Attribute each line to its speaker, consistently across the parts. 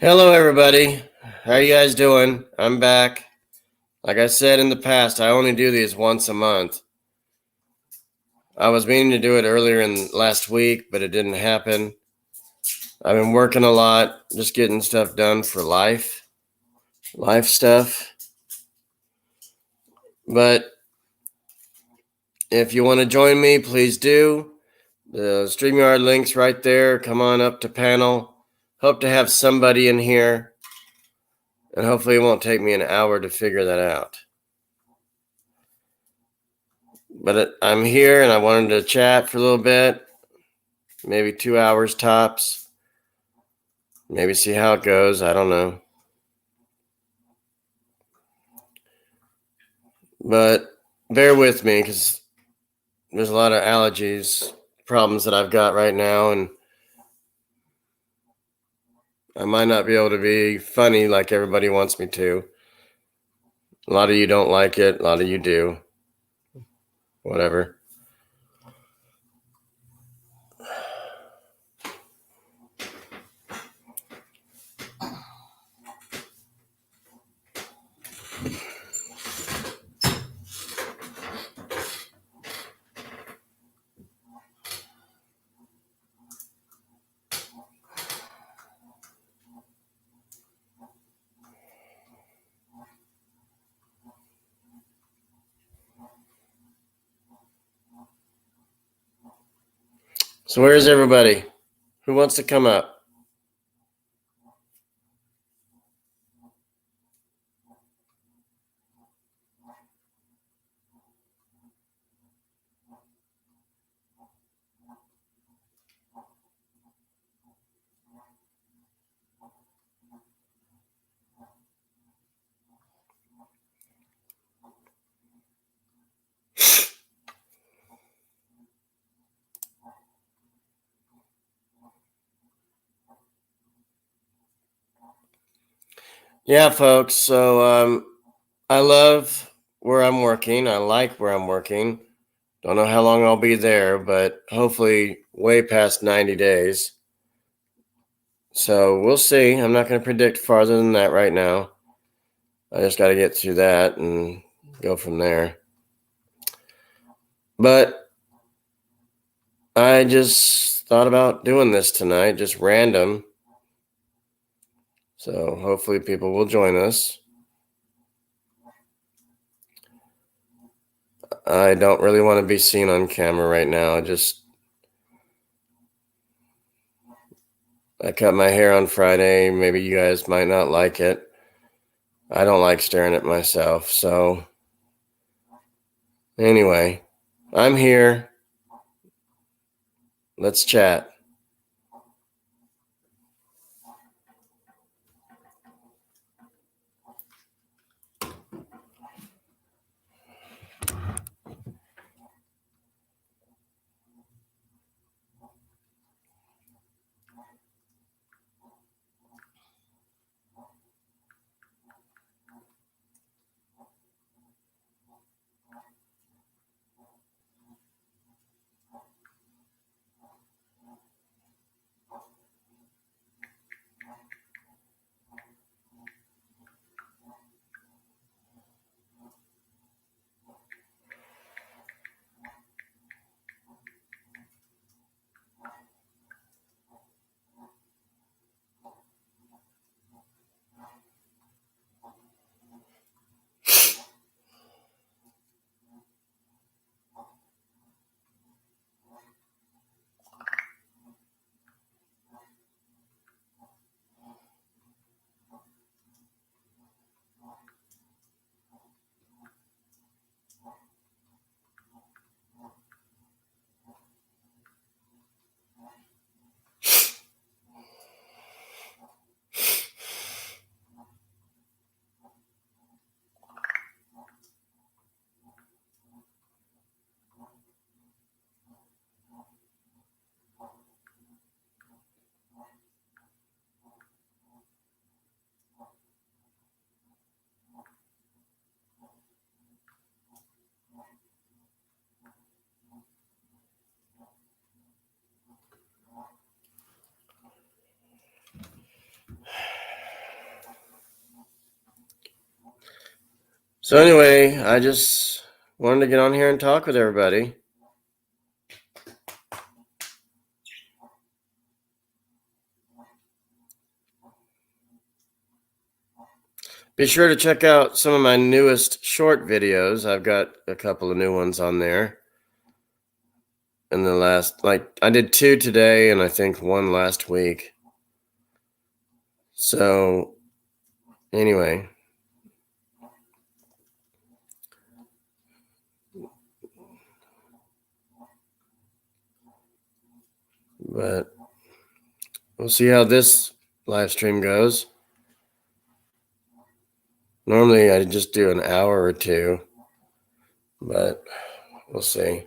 Speaker 1: Hello, everybody. How are you guys doing? I'm back. Like I said in the past, I only do these once a month. I was meaning to do it earlier in last week, but it didn't happen. I've been working a lot, just getting stuff done for life stuff. But if you want to join me, please do. The StreamYard link's right there. Come on up to panel. Hope to have somebody in here. And hopefully it won't take me an hour to figure that out. But I'm here and I wanted to chat for a little bit. Maybe 2 hours tops. Maybe see how it goes. I don't know. But bear with me because there's a lot of allergies problems that I've got right now, and I might not be able to be funny like everybody wants me to. A lot of you don't like it. A lot of you do. Whatever. So where's everybody? Who wants to come up? Yeah, folks. So I love where I'm working. I like where I'm working. Don't know how long I'll be there, but hopefully way past 90 days. So we'll see. I'm not going to predict farther than that right now. I just got to get through that and go from there. But I just thought about doing this tonight, just random. So hopefully people will join us. I don't really want to be seen on camera right now. I cut my hair on Friday. Maybe you guys might not like it. I don't like staring at myself. So anyway, I'm here. Let's chat. So anyway, I just wanted to get on here and talk with everybody. Be sure to check out some of my newest short videos. I've got a couple of new ones on there. In the last, I did 2 today and I think 1 last week. So anyway, but we'll see how this live stream goes. Normally I just do an hour or 2, but we'll see.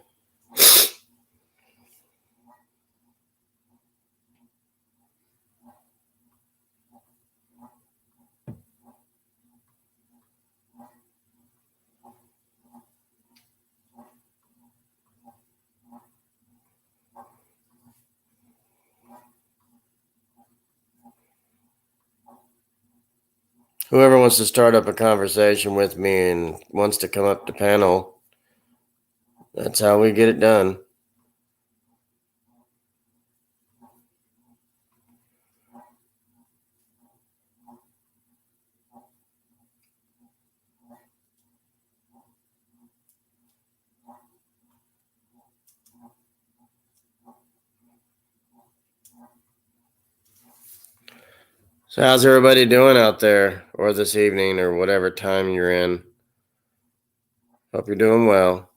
Speaker 1: Whoever wants to start up a conversation with me and wants to come up to panel, that's how we get it done. So how's everybody doing out there, or this evening, or whatever time you're in? Hope you're doing well.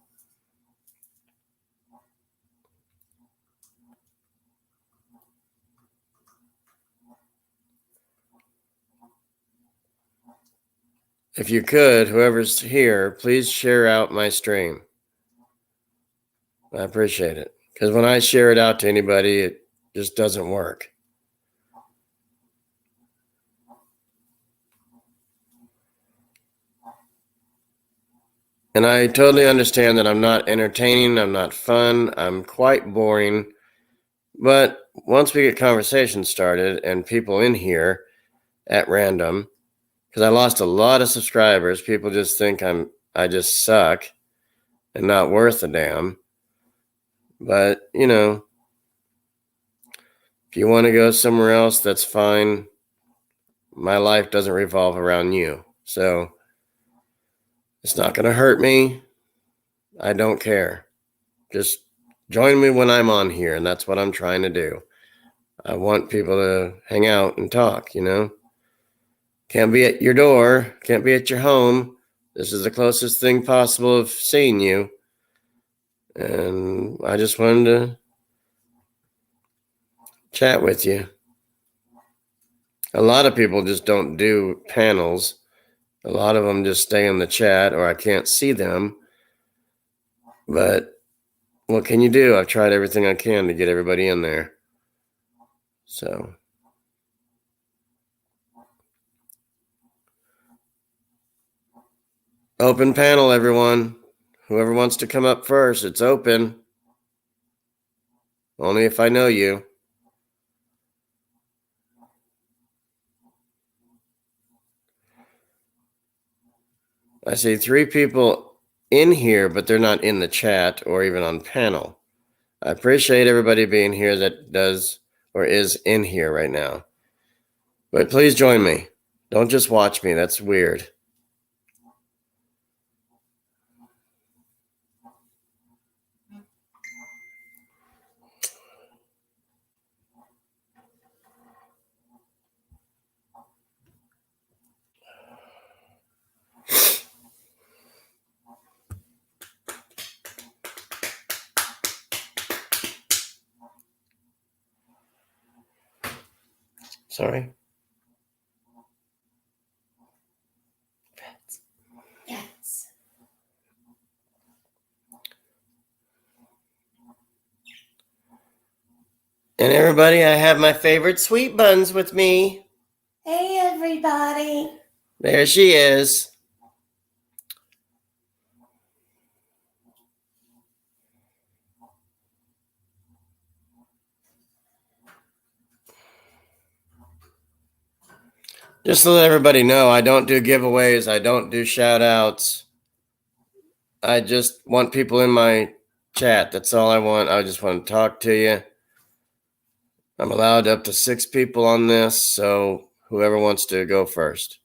Speaker 1: If you could, whoever's here, please share out my stream. I appreciate it. Because when I share it out to anybody, it just doesn't work. And I totally understand that I'm not entertaining, I'm not fun, I'm quite boring. But once we get conversations started and people in here at random, because I lost a lot of subscribers, people just think I just suck and not worth a damn. But, if you want to go somewhere else, that's fine. My life doesn't revolve around you. So it's not going to hurt me. I don't care. Just join me when I'm on here, and that's what I'm trying to do. I want people to hang out and talk, Can't be at your door, can't be at your home. This is the closest thing possible of seeing you. And I just wanted to chat with you. A lot of people just don't do panels. A lot of them just stay in the chat, or I can't see them. But what can you do? I've tried everything I can to get everybody in there. So open panel, everyone. Whoever wants to come up first, it's open. Only if I know you. I see 3 people in here, but they're not in the chat or even on panel. I appreciate everybody being here that does or is in here right now. But please join me. Don't just watch me. That's weird. Sorry.
Speaker 2: Yes.
Speaker 1: And everybody, I have my favorite sweet buns with me.
Speaker 2: Hey, everybody.
Speaker 1: There she is. Just to let everybody know, I don't do giveaways. I don't do shout outs. I just want people in my chat. That's all I want. I just want to talk to you. I'm allowed up to 6 people on this, so whoever wants to go first.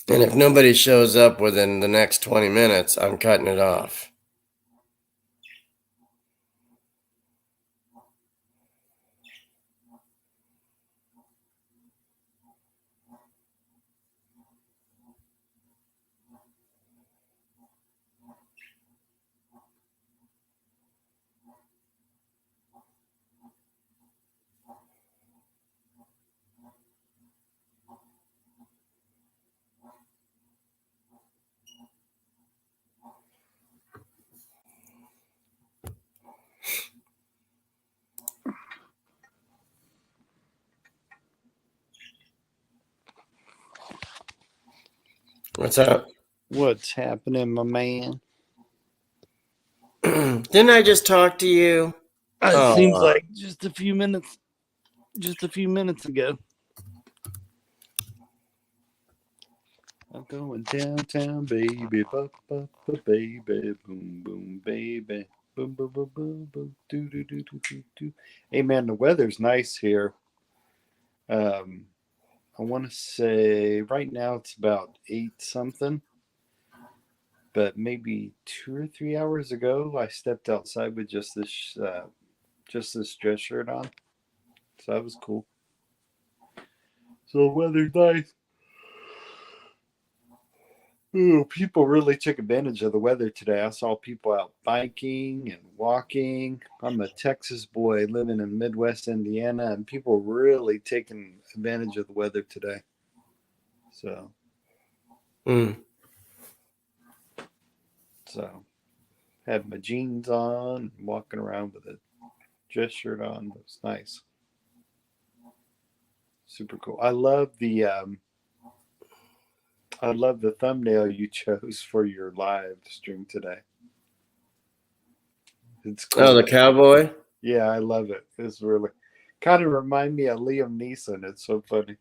Speaker 1: And if nobody shows up within the next 20 minutes, I'm cutting it off. What's up?
Speaker 3: What's happening, my man?
Speaker 1: Didn't I just talk to you?
Speaker 3: It seems like just a few minutes ago. I'm going downtown, baby, ba, ba, ba, baby, boom, boom, baby, boom, boom, boom, boom, boom, do, do, do, do, do, do. Hey, man, the weather's nice here. I want to say right now it's about 8 something, but maybe 2 or 3 hours ago I stepped outside with just this dress shirt on, so that was cool. So the weather's nice. Ooh, people really took advantage of the weather today. I saw people out biking and walking. I'm a Texas boy living in Midwest Indiana, and people really taking advantage of the weather today. So, had my jeans on, walking around with a dress shirt on. It was nice. Super cool. I love the thumbnail you chose for your live stream today. It's cool.
Speaker 1: Oh, the cowboy?
Speaker 3: Yeah, I love it. It's really kind of remind me of Liam Neeson. It's so funny.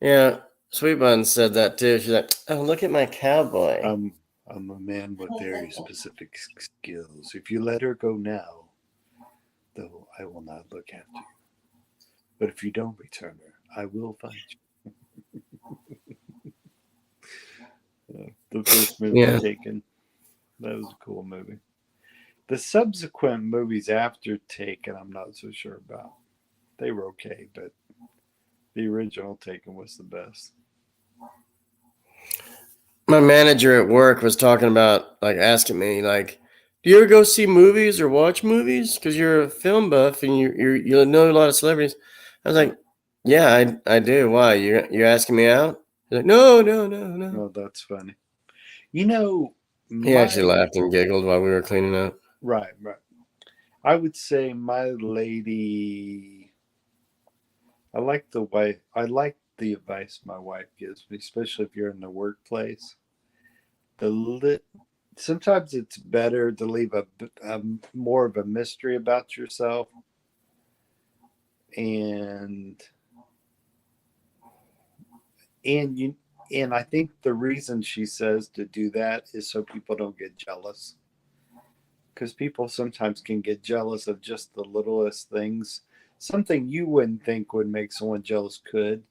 Speaker 1: Yeah, Sweet Bun said that too. She's like, "Oh, look at my cowboy."
Speaker 3: I'm a man with very specific skills. If you let her go now, though, I will not look after you. But if you don't return her, I will find you. The first movie Taken. That was a cool movie. The subsequent movies after Taken, I'm not so sure about. They were okay, but the original Taken was the best.
Speaker 1: My manager at work was talking about, like, asking me, like, do you ever go see movies or watch movies? Because you're a film buff and you know a lot of celebrities. I was like, yeah, I do. Why? You're asking me out? He's like, no.
Speaker 3: Oh, that's funny. You know,
Speaker 1: he actually laughed and giggled while we were cleaning up.
Speaker 3: Right. I would say my lady. I like the advice my wife gives me, especially if you're in the workplace. Sometimes it's better to leave a more of a mystery about yourself, and I think the reason she says to do that is so people don't get jealous, because people sometimes can get jealous of just the littlest things. Something you wouldn't think would make someone jealous could.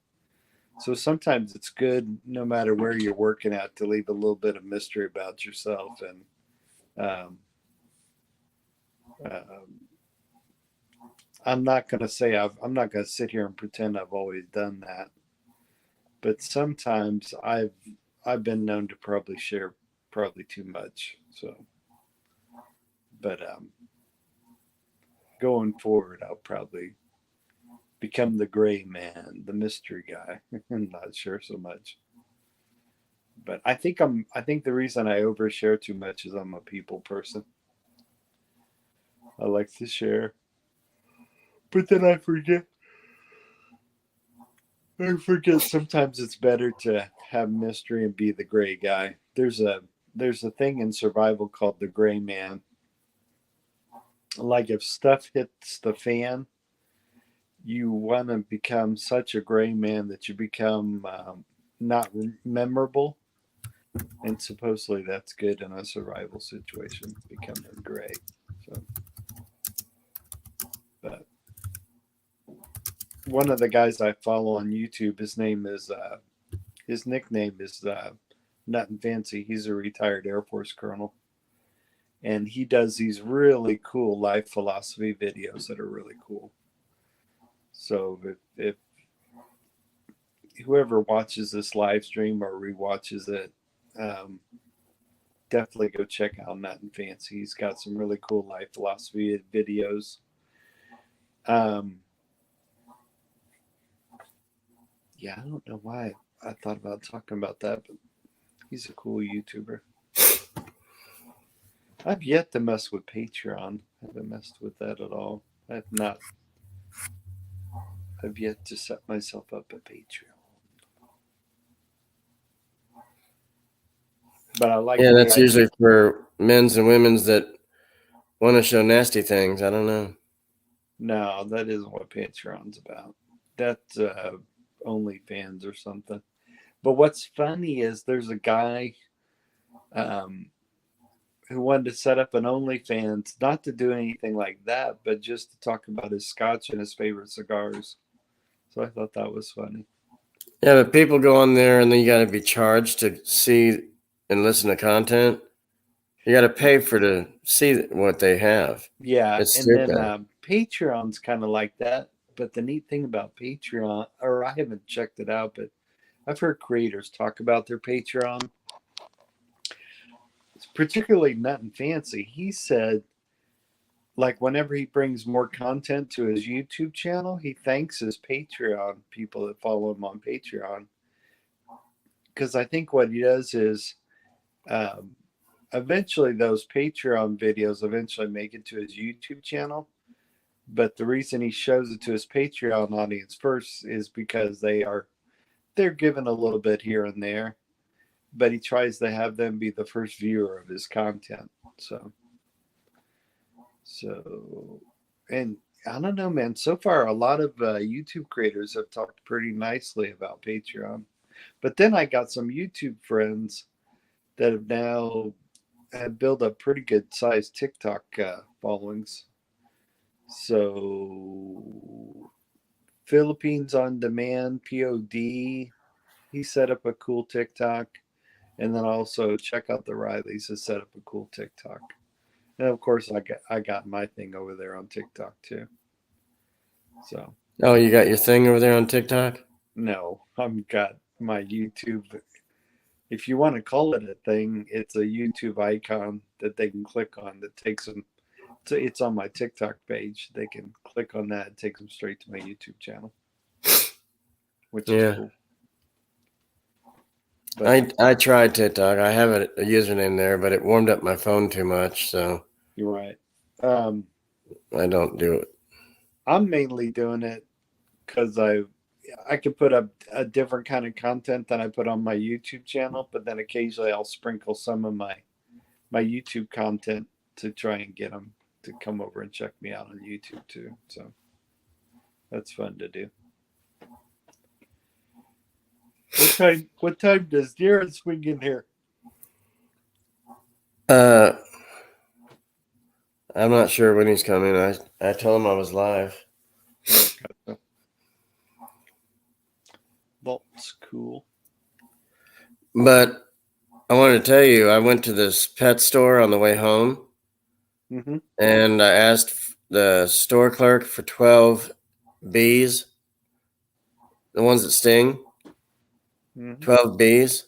Speaker 3: So sometimes it's good, no matter where you're working at, to leave a little bit of mystery about yourself. And I'm not going to say I'm not going to sit here and pretend I've always done that, but sometimes I've been known to probably share too much. So, but going forward, I'll probably become the gray man, the mystery guy. I'm not sure so much. But I think the reason I overshare too much is I'm a people person. I like to share. But then I forget. Sometimes it's better to have mystery and be the gray guy. There's a thing in survival called the gray man. Like if stuff hits the fan, you want to become such a gray man that you become not memorable. And supposedly that's good in a survival situation, becoming gray. So, but one of the guys I follow on YouTube, his nickname is Nut and Fancy. He's a retired Air Force colonel, and he does these really cool life philosophy videos that are really cool. So if whoever watches this live stream or rewatches it, definitely go check out Nut and Fancy. He's got some really cool life philosophy videos. Yeah, I don't know why I thought about talking about that, but he's a cool YouTuber. I've yet to mess with Patreon. I haven't messed with that at all. I've yet to set myself up at Patreon. But I like.
Speaker 1: Yeah, that's usually for men's and women's that want to show nasty things. I don't know.
Speaker 3: No, that isn't what Patreon's about. That's OnlyFans or something. But what's funny is there's a guy who wanted to set up an OnlyFans, not to do anything like that, but just to talk about his scotch and his favorite cigars. So I thought that was funny.
Speaker 1: Yeah, but people go on there and then you got to be charged to see and listen to content. You got to pay to see what they have.
Speaker 3: Yeah,
Speaker 1: It's
Speaker 3: and
Speaker 1: stupid.
Speaker 3: then Patreon's kind of like that. But the neat thing about Patreon, or I haven't checked it out, but I've heard creators talk about their Patreon. It's particularly Nut and Fancy. He said, like, whenever he brings more content to his YouTube channel, he thanks his Patreon people that follow him on Patreon. Because I think what he does is eventually those Patreon videos eventually make it to his YouTube channel. But the reason he shows it to his Patreon audience first is because they're given a little bit here and there, but he tries to have them be the first viewer of his content. So, and I don't know, man. So far, a lot of YouTube creators have talked pretty nicely about Patreon. But then I got some YouTube friends that have now built up pretty good sized TikTok followings. So Philippines on Demand, POD, he set up a cool TikTok. And then also check out the Rileys has set up a cool TikTok. And of course I got my thing over there on TikTok too. So
Speaker 1: Oh, you got your thing over there on TikTok?
Speaker 3: no, I've got my YouTube. If you want to call it a thing, it's a YouTube icon that they can click on that takes them. It's on my TikTok page. They can click on that. It takes them straight to my YouTube channel, which is cool.
Speaker 1: But I tried TikTok. I have a username there, but it warmed up my phone too much. So
Speaker 3: you're right.
Speaker 1: I don't do it.
Speaker 3: I'm mainly doing it because I could put up a different kind of content than I put on my YouTube channel, but then occasionally I'll sprinkle some of my YouTube content to try and get them to come over and check me out on YouTube too. So that's fun to do. What time does Darren swing in here?
Speaker 1: I'm not sure when he's coming. I told him I was live.
Speaker 3: That's cool.
Speaker 1: But I wanted to tell you, I went to this pet store on the way home, and I asked the store clerk for 12 bees, the ones that sting, 12 bees,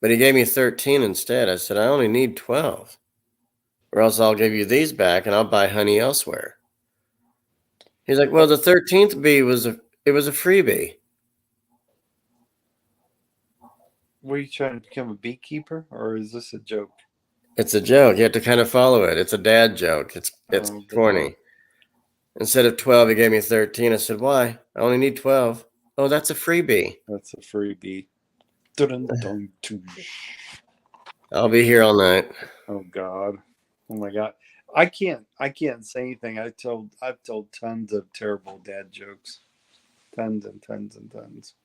Speaker 1: but he gave me 13 instead. I said, I only need 12, or else I'll give you these back and I'll buy honey elsewhere. He's like, well, the 13th bee was a freebie.
Speaker 3: Were you trying to become a beekeeper, or is this a joke?
Speaker 1: It's a joke. You have to kind of follow it. It's a dad joke. It's
Speaker 3: Oh, boy.
Speaker 1: corny. Instead of 12, he gave me 13. I said, why? I only need 12. Oh, that's a freebie.
Speaker 3: That's a freebie. Dun, dun, dun.
Speaker 1: I'll be here all night.
Speaker 3: Oh God. Oh my God. I can't say anything. I've told tons of terrible dad jokes. Tons and tons and tons.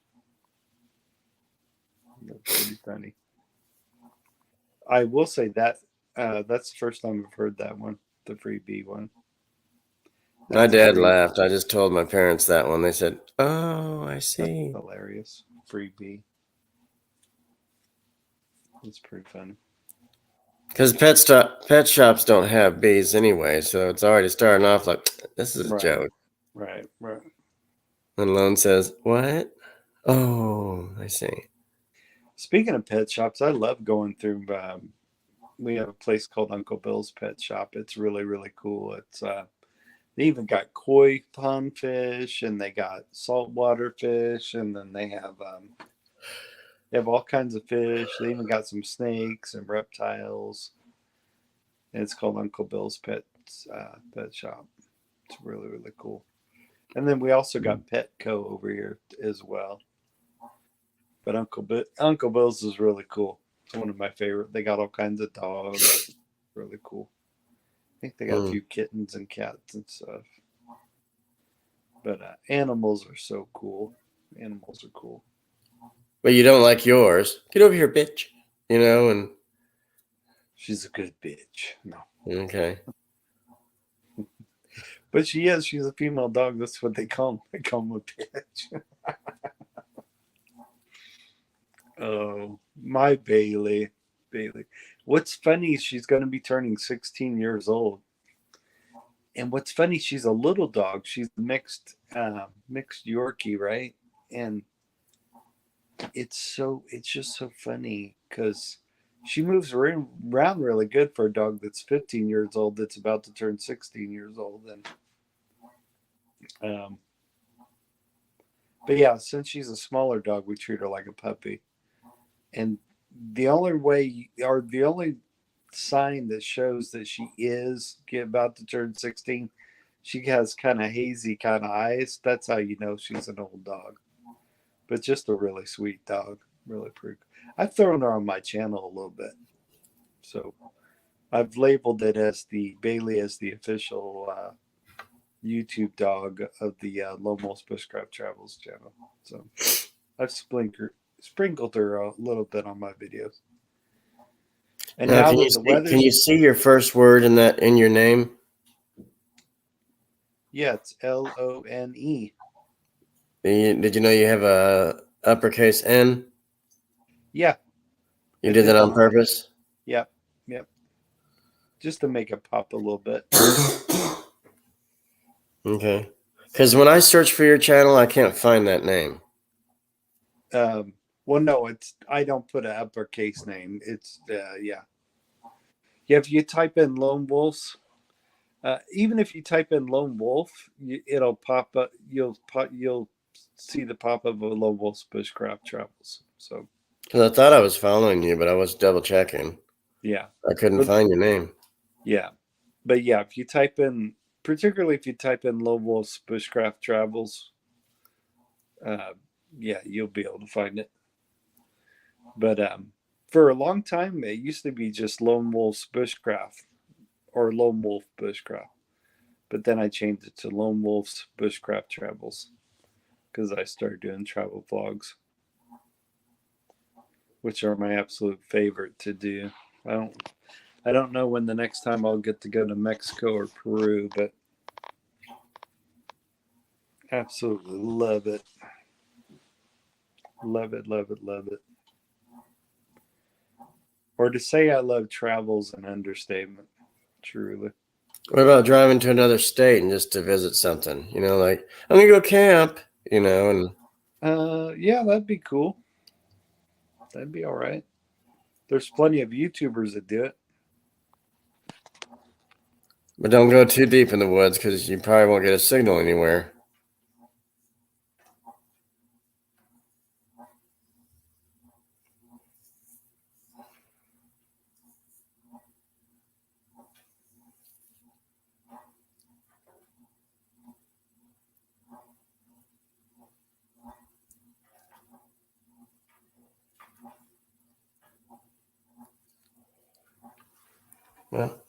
Speaker 3: That's pretty funny. I will say that that's the first time I've heard that one, the freebie one.
Speaker 1: My
Speaker 3: That's a
Speaker 1: dad
Speaker 3: freebie.
Speaker 1: laughed. I just told my parents that one. They said, oh, I see.
Speaker 3: That's hilarious. Freebie. It's pretty funny.
Speaker 1: Because pet shops don't have bees anyway, so it's already starting off like, this is a
Speaker 3: Right.
Speaker 1: joke.
Speaker 3: Right.
Speaker 1: And Lone says, what? Oh, I see.
Speaker 3: Speaking of pet shops, I love going through. We have a place called Uncle Bill's Pet Shop. It's really, really cool. It's they even got koi pond fish, and they got saltwater fish, and then they have all kinds of fish. They even got some snakes and reptiles. And it's called Uncle Bill's Pet Shop. It's really, really cool. And then we also got Petco over here as well. But Uncle Bill's is really cool. It's one of my favorite. They got all kinds of dogs. Really cool. I think they got a few kittens and cats and stuff. But animals are so cool. Animals are cool.
Speaker 1: But you don't like yours. Get over here, bitch. You know, and
Speaker 3: She's a good bitch. No.
Speaker 1: okay.
Speaker 3: But she is. She's a female dog. That's what they call them. They call them a bitch. Oh, my Bailey. What's funny is she's going to be turning 16 years old. And what's funny, she's a little dog. She's mixed Yorkie, right? And it's just so funny because she moves around really good for a dog that's 15 years old that's about to turn 16 years old. And but yeah, since she's a smaller dog, we treat her like a puppy. And the only sign that shows that she is about to turn 16, she has kind of hazy kind of eyes. That's how you know she's an old dog. But just a really sweet dog. Really pretty. I've thrown her on my channel a little bit. So I've labeled it as Bailey as the official YouTube dog of the Lone Wolf Bushcraft Travels channel. So I've sprinkled her a little bit on my videos. And now
Speaker 1: Can you see your first word in your name?
Speaker 3: Yeah, it's Lone.
Speaker 1: Did you know you have a uppercase N?
Speaker 3: Yeah.
Speaker 1: You did that on purpose?
Speaker 3: Yep. Just to make it pop a little bit.
Speaker 1: Okay. Because when I search for your channel, I can't find that name.
Speaker 3: Well, no, I don't put an uppercase name. It's yeah. If you type in Lone Wolves, even if you type in Lone Wolf, it'll pop up. You'll see the pop up of Lone Wolf's Bushcraft Travels. So.
Speaker 1: Because I thought I was following you, but I was double checking.
Speaker 3: Yeah.
Speaker 1: I couldn't find your name.
Speaker 3: Yeah, but yeah, if you type in, particularly if you type in Lone Wolf's Bushcraft Travels, yeah, you'll be able to find it. But for a long time, it used to be just Lone Wolf's Bushcraft or Lone Wolf Bushcraft. But then I changed it to Lone Wolf's Bushcraft Travels because I started doing travel vlogs, which are my absolute favorite to do. I don't know when the next time I'll get to go to Mexico or Peru, but absolutely love it. Love it. Or to say I love travel is an understatement, truly.
Speaker 1: What about driving to another state and just to visit something? You know, like, I'm going to go camp, you know, and...
Speaker 3: yeah, that'd be cool. That'd be all right. There's plenty of YouTubers that do it.
Speaker 1: But don't go too deep in the woods because you probably won't get a signal anywhere. Well,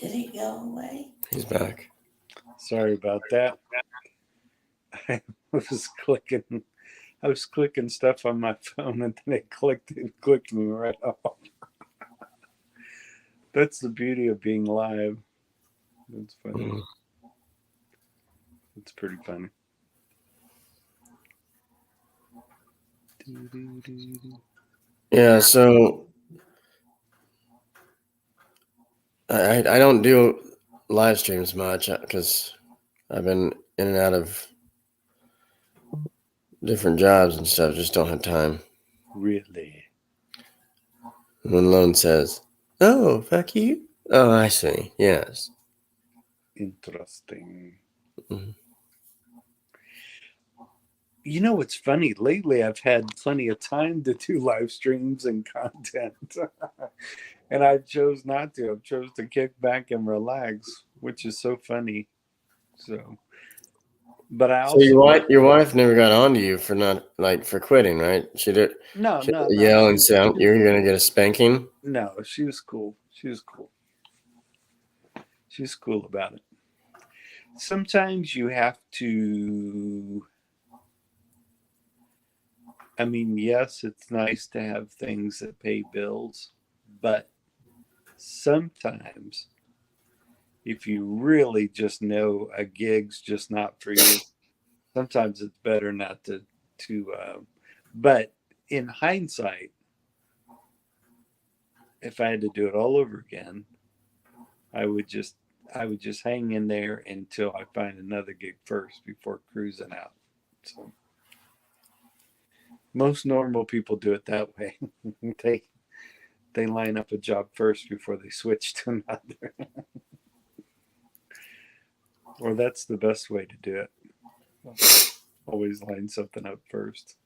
Speaker 2: Did he go away?
Speaker 1: he's back.
Speaker 3: Sorry about that. I was clicking stuff on my phone, and then it clicked me right off. That's the beauty of being live. That's funny.
Speaker 1: Mm.
Speaker 3: It's pretty funny.
Speaker 1: Yeah, so I don't do live streams much because I've been in and out of different jobs and stuff. Just don't have time.
Speaker 3: Really?
Speaker 1: When Lone says, "Oh, fuck you," oh, I see. Yes.
Speaker 3: Interesting.
Speaker 1: Mhm.
Speaker 3: You know what's funny? Lately, I've had plenty of time to do live streams and content, and I chose not to. I chose to kick back and relax, which is so funny. So, but I
Speaker 1: So
Speaker 3: also
Speaker 1: your wife never got on to you for not for quitting, right? She did.
Speaker 3: no,
Speaker 1: She
Speaker 3: no,
Speaker 1: didn't
Speaker 3: no.
Speaker 1: yell and say, "You're gonna get a spanking."
Speaker 3: No, she was cool. She was cool. She's cool about it. Sometimes you have to. I mean, yes, it's nice to have things that pay bills, but sometimes if you really just know a gig's just not for you, sometimes it's better not to but in hindsight, if I had to do it all over again, I would just hang in there until I find another gig first before cruising out. So most normal people do it that way. they line up a job first before they switch to another. Or that's the best way to do it. Always line something up first.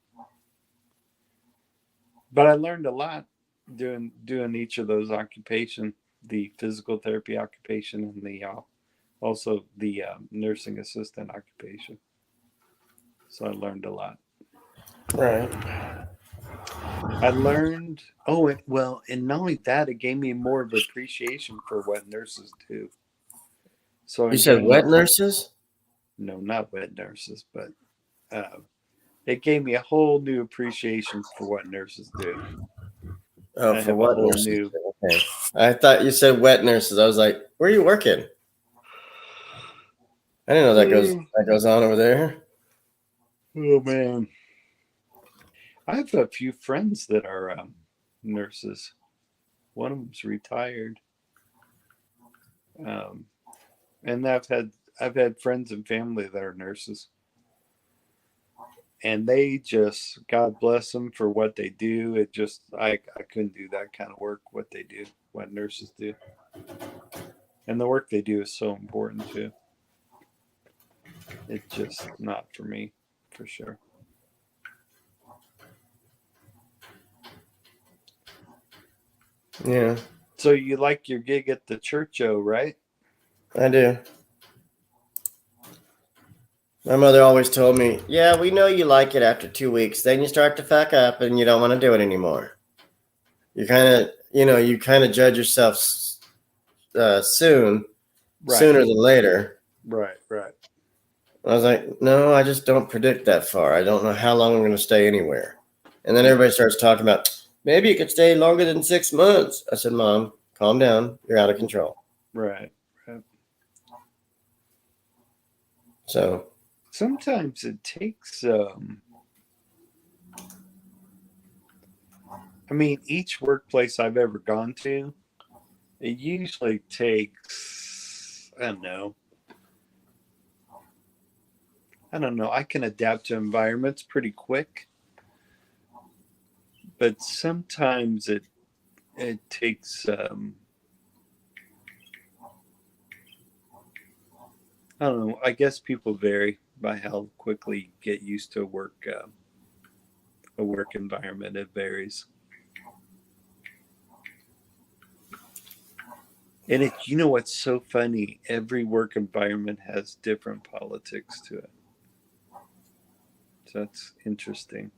Speaker 3: But I learned a lot doing each of those occupation, the physical therapy occupation and the also the nursing assistant occupation. So I learned a lot.
Speaker 1: Right.
Speaker 3: I learned, and not only that, it gave me more of appreciation for what nurses do. So
Speaker 1: You said wet nurses?
Speaker 3: No, not wet nurses, but it gave me a whole new appreciation for what nurses do.
Speaker 1: Oh,
Speaker 3: I
Speaker 1: for
Speaker 3: have
Speaker 1: what
Speaker 3: a whole
Speaker 1: nurses?
Speaker 3: new.
Speaker 1: Okay. I thought you said wet nurses. I was like, where are you working? I didn't know that goes on over there.
Speaker 3: Oh man, I have a few friends that are nurses. One of them's retired, and I've had friends and family that are nurses, and they just, God bless them for what they do. It just I couldn't do that kind of work. What they do, what nurses do, and the work they do is so important too. It's just not for me, for sure.
Speaker 1: Yeah,
Speaker 3: So you like your gig at the Churcho, right?
Speaker 1: I do. My mother always told me, yeah, we know you like it after 2 weeks. Then you start to fuck up and you don't want to do it anymore. You kind of judge yourself sooner than later.
Speaker 3: Right.
Speaker 1: I was like, no, I just don't predict that far. I don't know how long I'm going to stay anywhere. And then everybody starts talking about, maybe you could stay longer than 6 months. I said, Mom, calm down. You're out of control.
Speaker 3: Right.
Speaker 1: So
Speaker 3: Sometimes it takes, each workplace I've ever gone to, it usually takes, I don't know. I can adapt to environments pretty quick, but sometimes it takes, I don't know. I guess people vary by how quickly you get used to a work environment. It varies. And you know what's so funny? Every work environment has different politics to it. So that's interesting.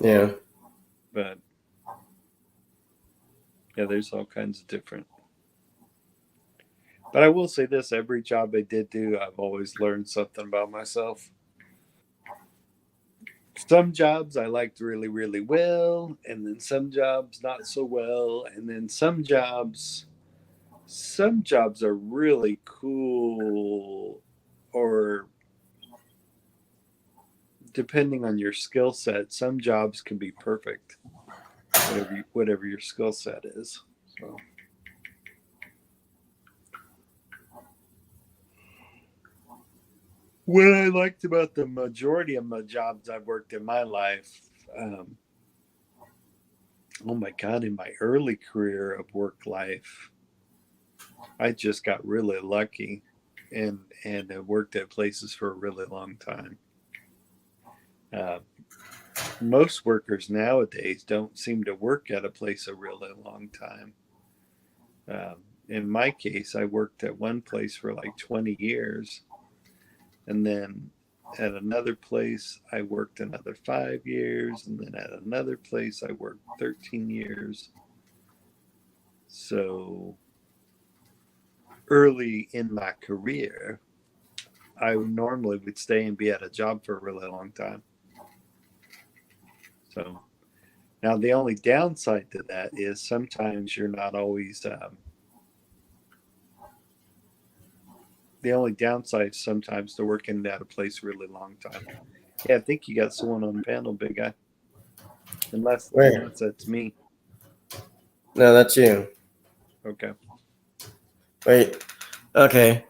Speaker 1: Yeah.
Speaker 3: But yeah, there's all kinds of different. But I will say this: every job I did do, I've always learned something about myself. Some jobs I liked really, really well, and then some jobs not so well, and then some jobs are really cool, or depending on your skill set, some jobs can be perfect, whatever your skill set is. So what I liked about the majority of my jobs I've worked in my life, um, oh my god, in my early career of work life, I just got really lucky, and have worked at places for a really long time. Uh, Most workers nowadays don't seem to work at a place a really long time. In my case, I worked at one place for like 20 years, and then at another place, I worked another 5 years, and then at another place, I worked 13 years. So early in my career, I normally would stay and be at a job for a really long time. So now the only downside to that is sometimes you're not always. The only downside is sometimes to working at a place a really long time. Yeah, I think you got someone on the panel, big guy.
Speaker 1: Where?
Speaker 3: Unless that's me.
Speaker 1: No, that's you.
Speaker 3: Okay.
Speaker 1: Wait. Okay.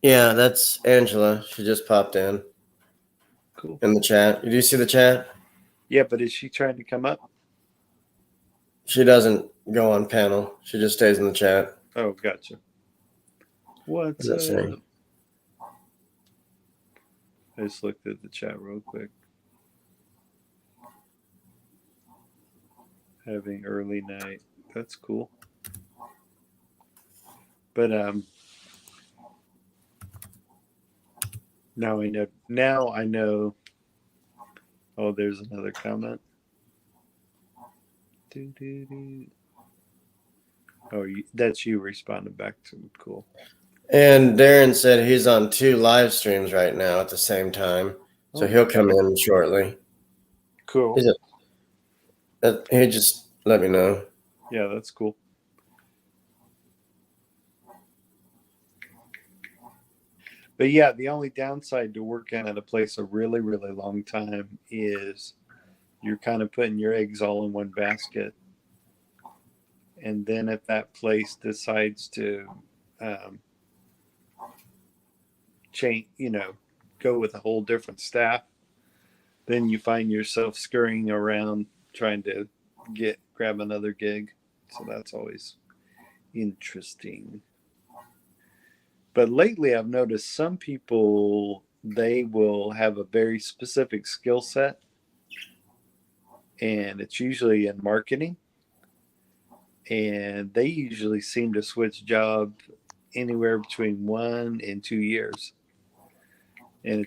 Speaker 1: Yeah, that's Angela. She just popped
Speaker 3: Cool.
Speaker 1: in the chat. Did you see the chat?
Speaker 3: Yeah, but is she trying to come up?
Speaker 1: She doesn't go on panel. She just stays in the chat.
Speaker 3: Oh, gotcha.
Speaker 1: What
Speaker 3: What's
Speaker 1: does that say?
Speaker 3: up? I just looked at the chat real quick. Having early night. That's cool. But now I know. Now I know. Oh, there's another comment. Oh, that's you responding back to me. Cool.
Speaker 1: And Darren said he's on 2 live streams right now at the same time. So
Speaker 3: Oh
Speaker 1: he'll
Speaker 3: my
Speaker 1: come
Speaker 3: god.
Speaker 1: in shortly.
Speaker 3: Cool.
Speaker 1: He just let me know.
Speaker 3: Yeah, that's cool. But yeah, the only downside to working at a place a really, really long time is you're kind of putting your eggs all in one basket. And then if that place decides to um, change, go with a whole different staff, then you find yourself scurrying around trying to grab another gig. So that's always interesting. But lately, I've noticed some people, they will have a very specific skill set, and it's usually in marketing. And they usually seem to switch job anywhere between 1 and 2 years. And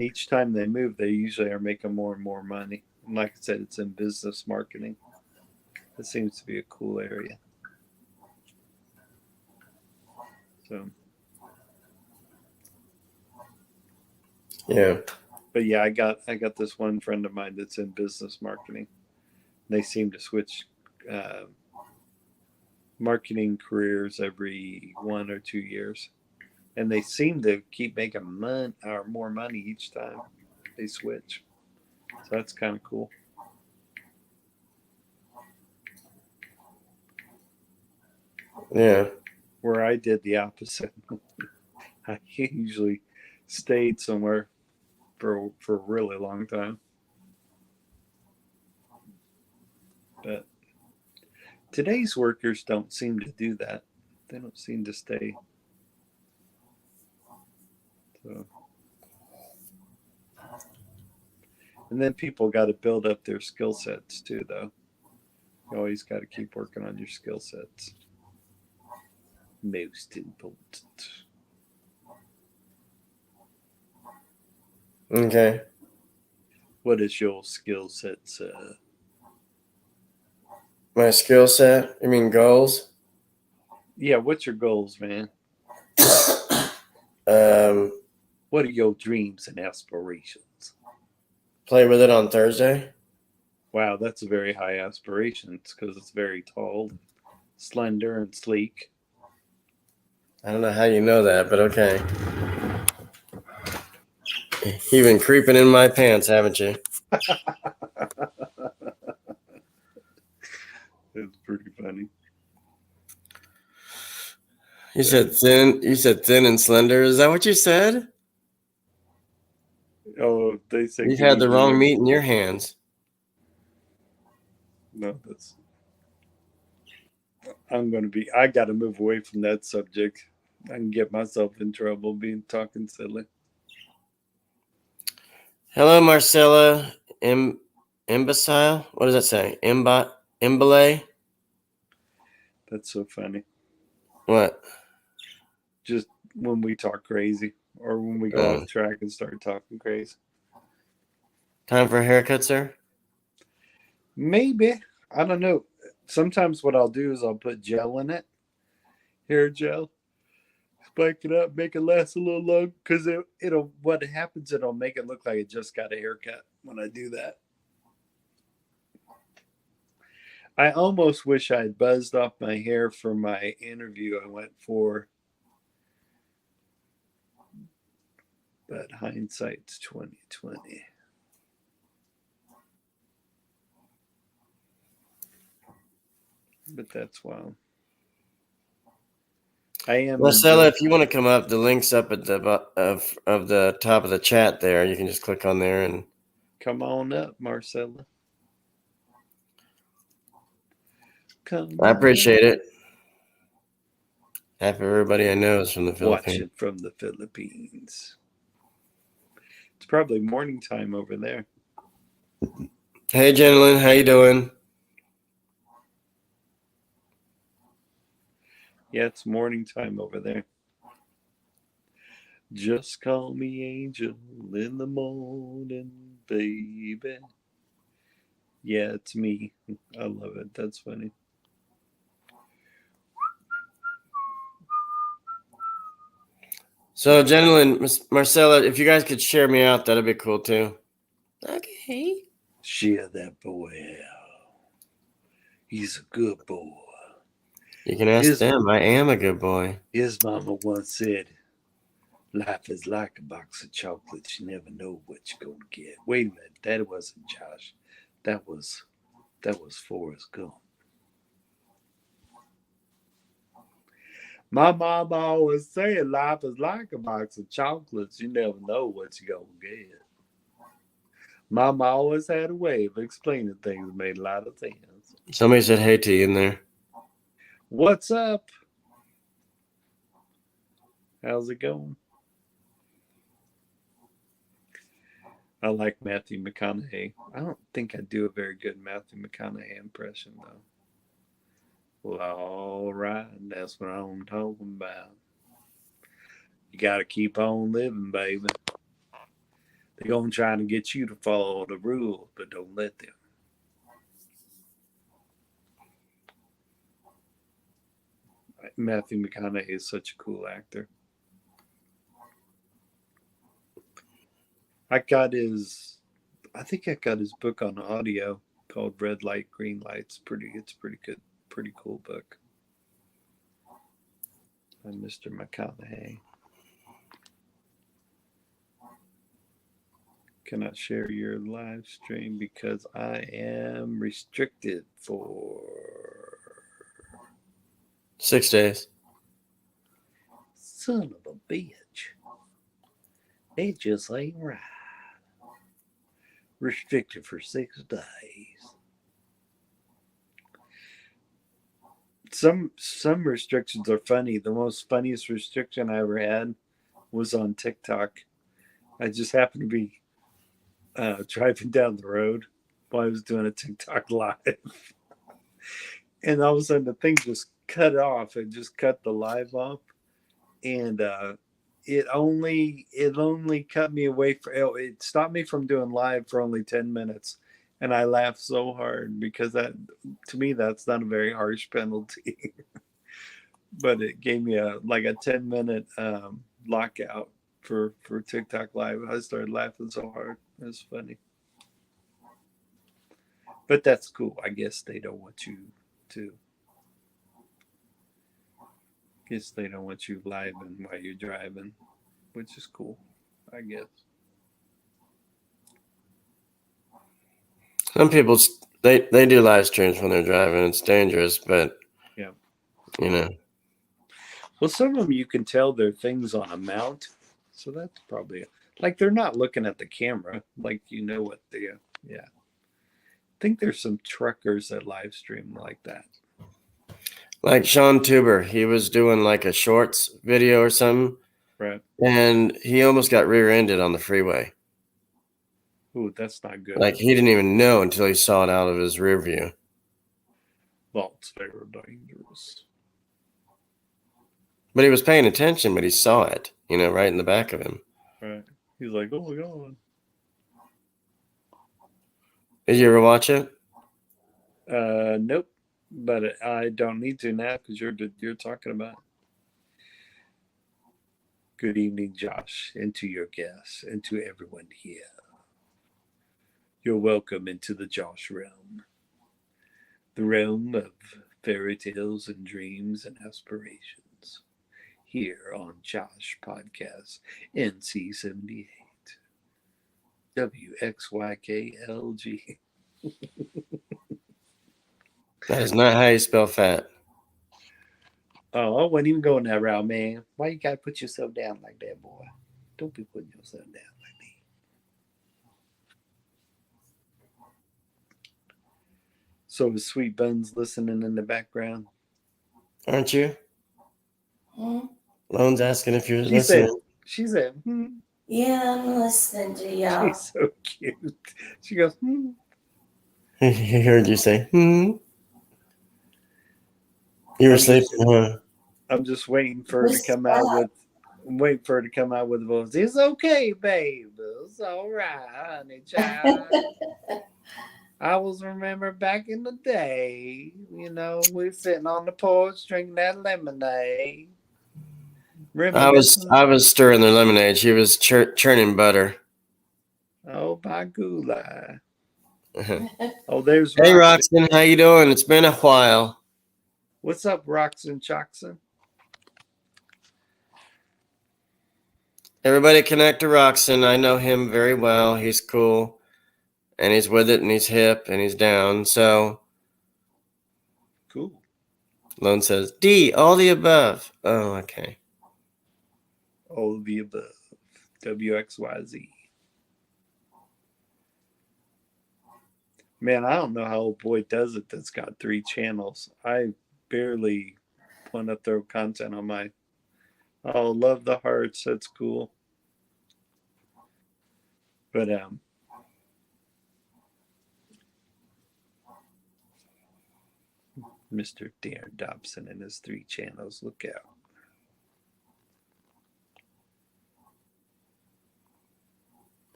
Speaker 3: each time they move, they usually are making more and more money. And like I said, it's in business marketing. That seems to be a cool area. So,
Speaker 1: Yeah.
Speaker 3: but yeah, I got this one friend of mine that's in business marketing. They seem to switch uh, marketing careers every 1 or 2 years, and they seem to keep making more money each time they switch. So that's kind of cool.
Speaker 1: Yeah.
Speaker 3: Where I did the opposite. I usually stayed somewhere for a really long time. But today's workers don't seem to do that. They don't seem to stay. So, and then people got to build up their skill sets too, though. You always got to keep working on your skill sets. Most important.
Speaker 1: Okay.
Speaker 3: What is your skill set, sir?
Speaker 1: My skill set? You mean goals?
Speaker 3: Yeah, what's your goals, man?
Speaker 1: um,
Speaker 3: What are your dreams and aspirations?
Speaker 1: play with it on Thursday.
Speaker 3: Wow, that's a very high aspiration because it's very tall, slender, and sleek.
Speaker 1: I don't know how you know that, but okay. You've been creeping in my pants, haven't you?
Speaker 3: It's pretty funny.
Speaker 1: You said thin. You said thin and slender. Is that what you said?
Speaker 3: Oh, they say
Speaker 1: You
Speaker 3: good
Speaker 1: had the
Speaker 3: evening,
Speaker 1: wrong
Speaker 3: every-
Speaker 1: meat in your hands.
Speaker 3: No, that's. I got to move away from that subject. I can get myself in trouble being talking silly.
Speaker 1: Hello, Marcella. Imbecile. What does that say? Imbale.
Speaker 3: That's so funny.
Speaker 1: What?
Speaker 3: Just when we talk crazy or when we go off track and start talking crazy.
Speaker 1: Time for a haircut, sir?
Speaker 3: Maybe. I don't know. Sometimes what I'll do is I'll put gel in it, hair gel, spike it up, make it last a little long. Because what happens, it'll make it look like it just got a haircut when I do that. I almost wish I had buzzed off my hair for my interview I went for. But hindsight's 2020. But that's wild. I am
Speaker 1: Marcella, if you want to come up, the link's up at the of the top of the chat there. You can just click on there and
Speaker 3: come on up, Marcella.
Speaker 1: I appreciate it. Half of everybody I know is from the Philippines.
Speaker 3: Watch it from the Philippines. It's probably morning time over there.
Speaker 1: Hey, gentlemen, how you doing?
Speaker 3: Yeah, it's morning time over there. Just call me Angel in the morning, baby. Yeah, it's me. I love it. That's funny.
Speaker 1: So, gentlemen, Marcella, if you guys could share me out, that'd be cool too. Okay.
Speaker 3: Share that boy out. He's a good boy.
Speaker 1: You can ask them. I am a good boy.
Speaker 3: His mama once said, life is like a box of chocolates. You never know what you're going to get. Wait a minute. That wasn't Josh. That was Forrest Gump. My mama always said life is like a box of chocolates. You never know what you're going to get. Mama always had a way of explaining things that made a lot of sense.
Speaker 1: Somebody said hey to you in there.
Speaker 3: What's up? How's it going? I like Matthew McConaughey. I don't think I do a very good Matthew McConaughey impression, though. Well, all right. That's what I'm talking about. You got to keep on living, baby. They're going to try to get you to follow the rules, but don't let them. Matthew McConaughey is such a cool actor. I think I got his book on audio called Red Light, Green Light. It's pretty good, pretty cool book. By Mr. McConaughey. Cannot share your live stream because I am restricted for
Speaker 1: 6 days.
Speaker 3: Son of a bitch. It just ain't right. Restricted for 6 days. Some restrictions are funny. The most funniest restriction I ever had was on TikTok. I just happened to be driving down the road while I was doing a TikTok live. And all of a sudden the thing just cut off. It just cut the live off. And it only cut me away it stopped me from doing live for only 10 minutes, and I laughed so hard because that, to me, that's not a very harsh penalty. But it gave me a 10-minute lockout for TikTok live. I started laughing so hard. It was funny. But that's cool. I guess they don't want you to. Guess they don't want you live and while you're driving, which is cool, I guess.
Speaker 1: Some people they do live streams when they're driving. It's dangerous, but
Speaker 3: Yeah.
Speaker 1: you know.
Speaker 3: Well, some of them you can tell they're things on a mount, so that's probably like they're not looking at the camera, like you know what they. Yeah. I think there's some truckers that live stream like that.
Speaker 1: Like Sean Tuber, he was doing like a shorts video or something,
Speaker 3: Right.
Speaker 1: and he almost got rear-ended on the freeway.
Speaker 3: Ooh, that's not good.
Speaker 1: Like he didn't even know until he saw it out of his rear view.
Speaker 3: That's very dangerous.
Speaker 1: But he was paying attention, but he saw it, right in the back of him.
Speaker 3: Right. He's like, oh my God.
Speaker 1: Did you ever watch it?
Speaker 3: Nope. But I don't need to now because you're talking about it. Good evening, Josh, and to your guests, and to everyone here. You're welcome into the Josh realm. The realm of fairy tales and dreams and aspirations. Here on Josh Podcast NC78. WXYKLG.
Speaker 1: That is not how you spell fat.
Speaker 3: Oh, I wasn't even going that route, man. Why you gotta put yourself down like that, boy? Don't be putting yourself down like me. So is Sweet Buns listening in the background?
Speaker 1: Aren't you?
Speaker 2: Hmm?
Speaker 1: Lone's asking if you're
Speaker 3: She
Speaker 1: listening.
Speaker 3: said,
Speaker 2: Yeah, I'm listening to y'all.
Speaker 3: She's so cute. She goes,
Speaker 1: He heard you say, You were sleeping, huh?
Speaker 3: I'm just waiting for her to come out with. I'm waiting for her to come out with the voice. It's okay, babe. It's all right, honey child. I was remember back in the day, we sitting on the porch drinking that lemonade.
Speaker 1: I was stirring the lemonade. She was churning butter.
Speaker 3: Oh, by gula. Oh, there's
Speaker 1: Hey,
Speaker 3: Roxon.
Speaker 1: Roxon, how you doing? It's been a while.
Speaker 3: What's up, Roxon Choxon?
Speaker 1: Everybody connect to Roxon. I know him very well. He's cool, and he's with it, and he's hip, and he's down. So,
Speaker 3: Cool.
Speaker 1: Lone says, D, all the above. Oh, okay.
Speaker 3: All of the above. WXYZ. Man, I don't know how old boy does it that's got 3 channels. I barely want to throw content on my. Oh, love the hearts. That's cool. But Mr. Darren Dobson and his 3 channels. Look out.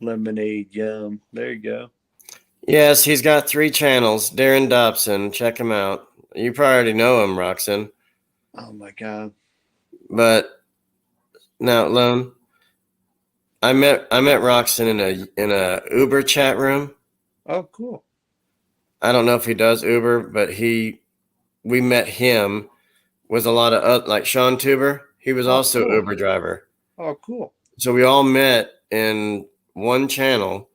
Speaker 3: Lemonade, yum. There you go.
Speaker 1: Yes, he's got 3 channels. Darren Dobson. Check him out. You probably already know him, Roxon.
Speaker 3: Oh, my God.
Speaker 1: But now, Lone, I met Roxon in a Uber chat room.
Speaker 3: Oh, cool.
Speaker 1: I don't know if he does Uber, but we met him with a lot of like Sean Tuber. He was also
Speaker 3: cool.
Speaker 1: an Uber driver.
Speaker 3: Oh, cool.
Speaker 1: So we all met in one channel.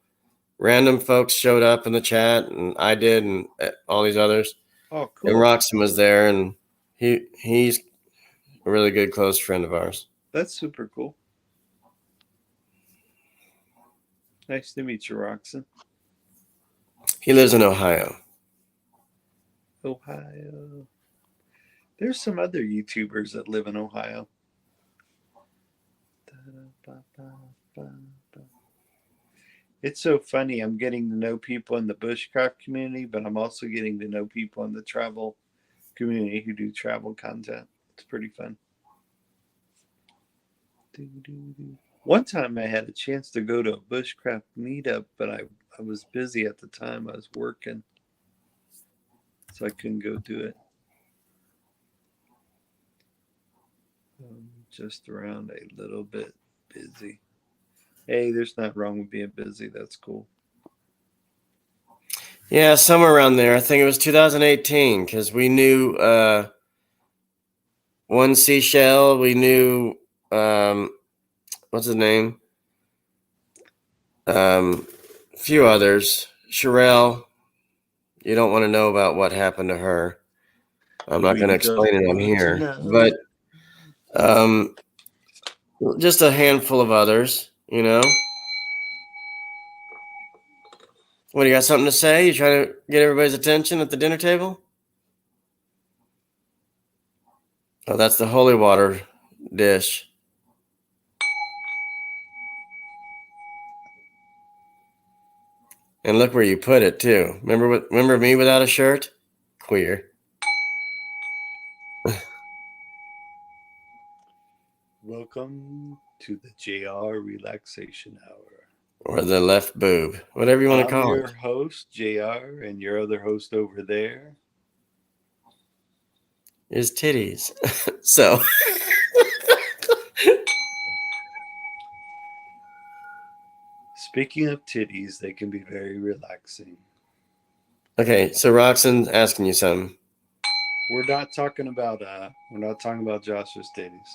Speaker 1: Random folks showed up in the chat, and I did, and all these others.
Speaker 3: Oh, cool.
Speaker 1: And Roxon was there, and he's a really good close friend of ours.
Speaker 3: That's super cool. Nice to meet you, Roxon.
Speaker 1: He lives in Ohio.
Speaker 3: Ohio. There's some other YouTubers that live in Ohio. It's so funny. I'm getting to know people in the bushcraft community, but I'm also getting to know people in the travel community who do travel content. It's pretty fun. One time I had a chance to go to a bushcraft meetup, but I was busy at the time. I was working, so I couldn't go do it. Just around a little bit busy. Hey, there's nothing wrong with being busy. That's cool.
Speaker 1: Yeah, somewhere around there. I think it was 2018 because we knew one seashell. We knew what's his name? A few others. Sherelle. You don't want to know about what happened to her. I'm not going to explain it on here, but just a handful of others. You know. What, do you got something to say? You trying to get everybody's attention at the dinner table? Oh, that's the holy water dish. And look where you put it too. Remember me without a shirt? Queer.
Speaker 3: Welcome to the JR Relaxation Hour.
Speaker 1: Or the left boob. Whatever you want to call
Speaker 3: I'm your
Speaker 1: it.
Speaker 3: host, JR, and your other host over there
Speaker 1: Is titties. So
Speaker 3: speaking of titties, they can be very relaxing.
Speaker 1: okay, so Roxanne's asking you something.
Speaker 3: We're not talking about Josh's titties.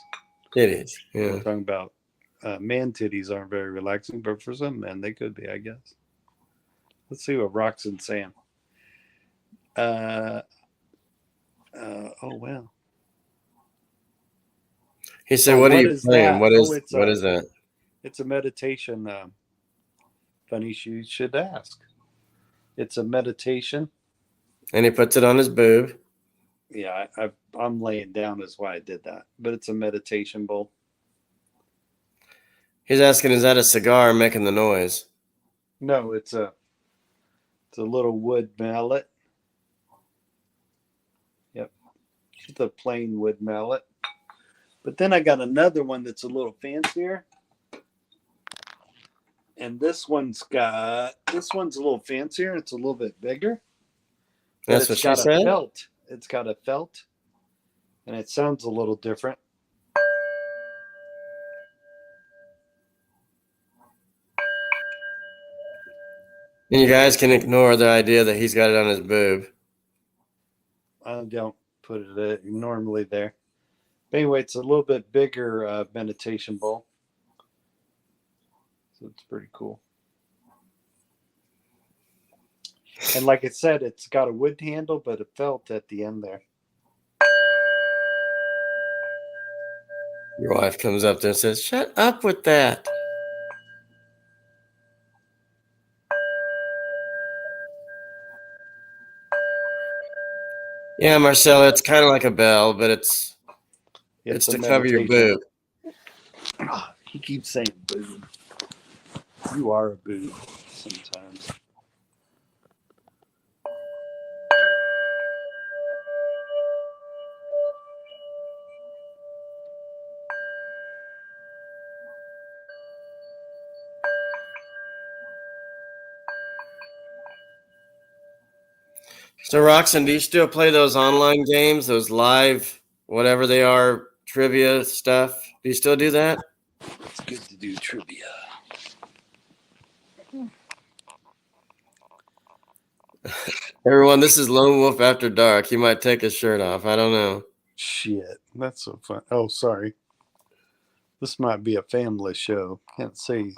Speaker 1: Titties.
Speaker 3: We're
Speaker 1: Yeah.
Speaker 3: talking about man titties aren't very relaxing, but for some men they could be, I guess. Let's see what Roxanne's saying. Oh wow.
Speaker 1: He said, "What are you playing?
Speaker 3: That?
Speaker 1: What is
Speaker 3: It's
Speaker 1: that?"
Speaker 3: It's a meditation. Funny you should ask. It's a meditation.
Speaker 1: And he puts it on his boob.
Speaker 3: Yeah, I'm laying down is why I did that. But it's a meditation bowl.
Speaker 1: He's asking, "Is that a cigar making the noise?"
Speaker 3: No, it's a little wood mallet. Yep, it's a plain wood mallet. But then I got another one that's a little fancier. And this one's a little fancier. It's a little bit bigger.
Speaker 1: That's what she said?
Speaker 3: Felt. It's got a felt. And it sounds a little different.
Speaker 1: And you guys can ignore the idea that he's got it on his boob.
Speaker 3: I don't put it normally there. But anyway, it's a little bit bigger meditation bowl. So it's pretty cool. And like I said, it's got a wood handle, but a felt at the end there.
Speaker 1: Your wife comes up there and says, "Shut up with that." Yeah, Marcella, it's kind of like a bell, but it's to cover your boob.
Speaker 3: He keeps saying boob. You are a boob sometimes.
Speaker 1: So, Roxanne, do you still play those online games, those live, whatever they are, trivia stuff? Do you still do that?
Speaker 3: It's good to do trivia.
Speaker 1: Everyone, this is Lone Wolf After Dark. He might take his shirt off. I don't know.
Speaker 3: Shit, that's so fun. Oh, sorry. This might be a family show. Can't say.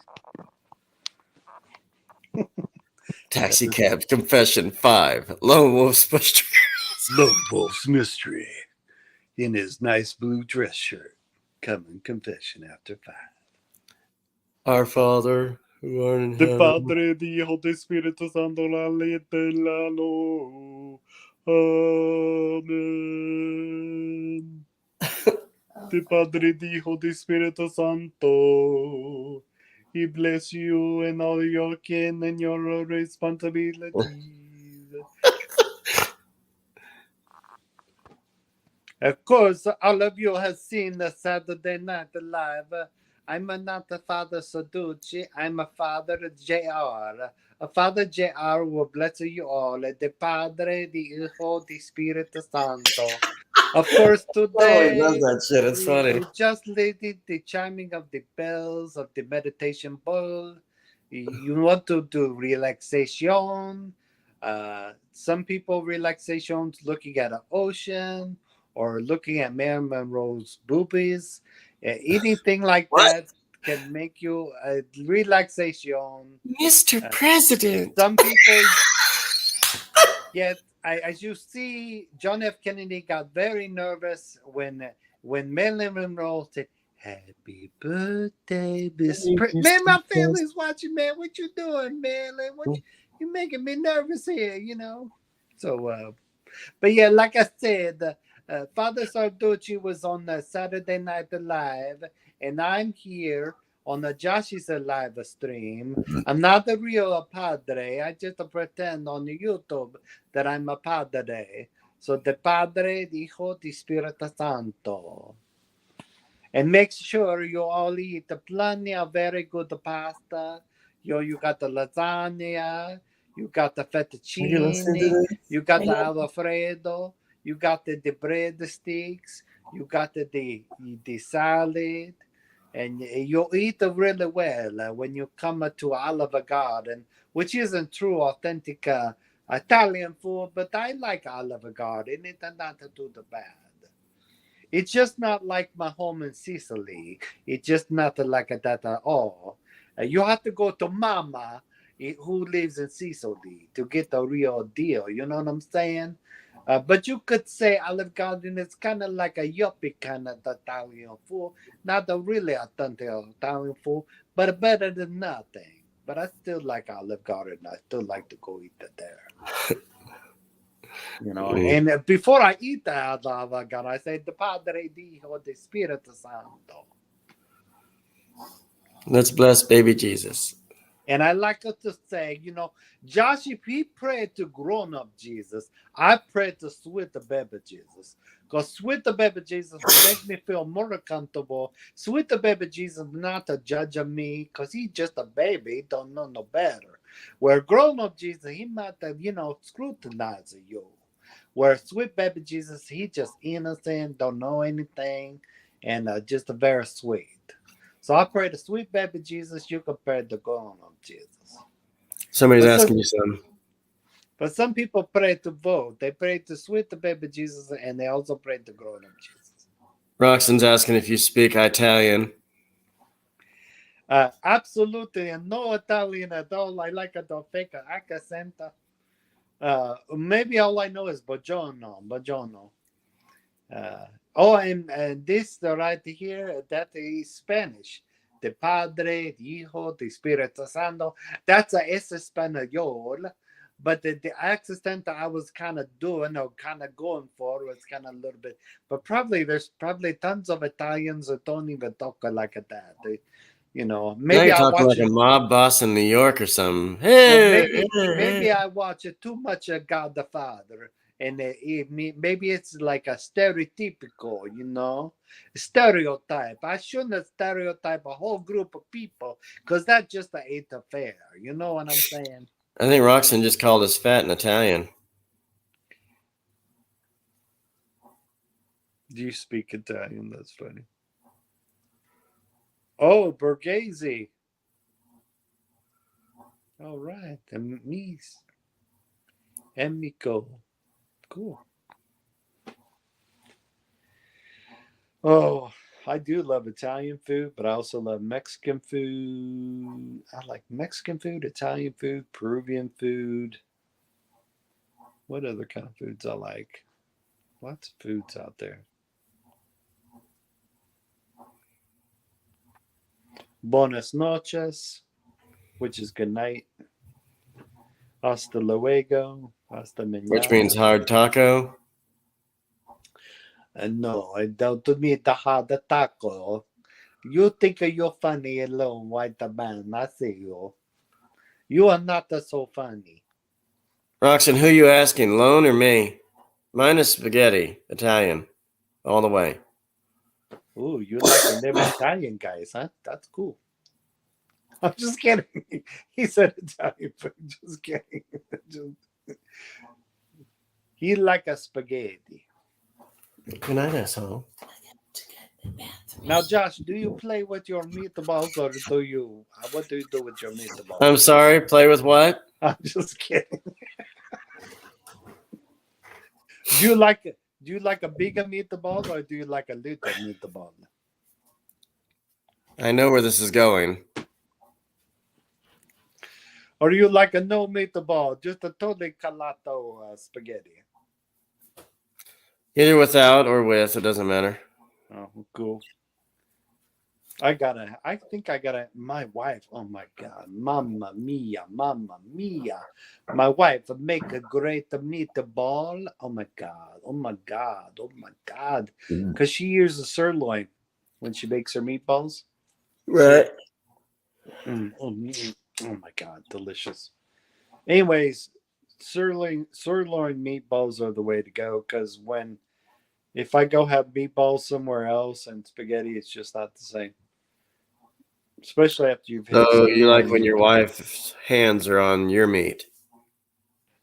Speaker 1: Taxi Cab Confession 5. Lone Wolf's Mystery.
Speaker 3: Lone Wolf's Mystery in his nice blue dress shirt. Coming confession after 5.
Speaker 1: Our Father, who art in
Speaker 3: De
Speaker 1: heaven.
Speaker 3: Padre, di Hijo, de Espíritu Santo, la eterno. Amen. De Padre, di Hijo, de Espíritu Santo. He bless you and all your kin and your responsibilities. Of course, all of you have seen the Saturday Night Live. I'm not a Father Saducci. I'm a Father JR. A Father JR will bless you all. De Padre, di Hijo, di Spirito Santo. Of course,
Speaker 1: Oh, he does
Speaker 3: today
Speaker 1: that shit. It's funny.
Speaker 3: we just did the chiming of the bells of the meditation bowl. You want to do relaxation. Some people relaxations looking at an ocean or looking at Marilyn Monroe's boobies. Anything like
Speaker 1: What?
Speaker 3: that can make you a relaxation.
Speaker 1: Mr.
Speaker 3: Uh,
Speaker 1: President.
Speaker 3: some people get, as you see, John F. Kennedy got very nervous when Marilyn Monroe said, "Happy birthday, Miss Man, my family's watching, man. What you doing, Marilyn? You making me nervous here, you know?" So, but yeah, like I said, Father Sarducci was on Saturday Night Live, and I'm here on the Josh's live stream. I'm not the real padre. I just pretend on YouTube that I'm a padre. So the Padre, the Hijo, the Spirito Santo. And make sure you all eat plenty of very good pasta. You got the lasagna, you got the
Speaker 1: Are you listening to
Speaker 3: fettuccine,
Speaker 1: this?
Speaker 3: you got the Alfredo, you got the breadsticks, you got the salad, and you eat really well when you come to Olive Garden, which isn't true, authentic Italian food, but I like Olive Garden. It not to do the bad. It's just not like my home in Sicily. It's just not like that at all. You have to go to Mama, who lives in Sicily, to get the real deal. You know what I'm saying? But you could say Olive Garden is kind of like a yuppie kind of Italian food. Not a really authentic Italian food, but better than nothing. But I still like Olive Garden. I still like to go eat it there. You know, and before I eat the Olive Garden, I say, the Padre, di Hijo, di Spirito Santo.
Speaker 1: Let's bless baby Jesus.
Speaker 3: And I like to say, you know, Josh, if he prayed to grown-up Jesus, I pray to sweet baby Jesus. Because sweet baby Jesus makes me feel more comfortable. Sweet baby Jesus not a judge of me, because he's just a baby, he don't know no better. Where grown-up Jesus, he might, scrutinize you. Where sweet baby Jesus, he just innocent, don't know anything, and just very sweet. So I pray to sweet baby Jesus, you compare to grown-up Jesus.
Speaker 1: Somebody's asking you something.
Speaker 3: But some people pray to both. They pray to sweet baby Jesus, and they also pray to grown-up Jesus.
Speaker 1: Roxanne's asking if you speak Italian.
Speaker 3: Absolutely, and no Italian at all. I like a fake accent. Maybe all I know is buongiorno. And this right here, that is Spanish. The Padre, the Hijo, the Spirito Santo. That's a Espanol. But the accent that I was kind of doing or kind of going for was kind of a little bit. But there's probably tons of Italians that don't even talk like that. Maybe
Speaker 1: Now
Speaker 3: I
Speaker 1: you're talking
Speaker 3: watch
Speaker 1: like a mob boss in New York or something.
Speaker 3: well,
Speaker 1: Hey,
Speaker 3: maybe I watch too much God the Father, and maybe it's like a stereotypical, stereotype. I shouldn't stereotype a whole group of people because that just ain't fair. You know what I'm saying?
Speaker 1: I think Roxanne just called us fat in Italian.
Speaker 3: Do you speak Italian? That's funny. Oh, Borghese. All right, Mies. Amico. Cool. Oh, I do love Italian food, but I also love Mexican food. I like Mexican food, Italian food, Peruvian food. What other kind of foods I like? Lots of foods out there. Buenas noches, which is good night. Hasta luego. Hasta mañana.
Speaker 1: Which means hard taco.
Speaker 3: No, I don't mean the hard taco. You think you're funny alone, white man. I see you. You are not so funny.
Speaker 1: Roxanne, who you asking, Lone or me? Mine is spaghetti, Italian, all the way.
Speaker 3: Oh, you like them Italian guys, huh? That's cool. I'm just kidding. He said Italian food. Just kidding. He like a spaghetti.
Speaker 1: Good night, asshole.
Speaker 3: Now, Josh, do you play with your meatballs, or do you? What do you do with your meatballs?
Speaker 1: I'm sorry. Play with what?
Speaker 3: I'm just kidding. Do you like a bigger meatball, or do you like a little meatball?
Speaker 1: I know where this is going.
Speaker 3: Or do you like a no meatball, just a totally calato spaghetti?
Speaker 1: Either without or with, it doesn't matter.
Speaker 3: Oh, cool. I think I gotta, my wife, oh my God, mamma mia. My wife would make a great meatball. Oh my God. Because she uses sirloin when she makes her meatballs.
Speaker 1: Right.
Speaker 3: Oh my God, delicious. Anyways, sirloin meatballs are the way to go, because if I go have meatballs somewhere else and spaghetti, it's just not the same. Especially after you've had.
Speaker 1: So you like when your wife's hands are on your meat?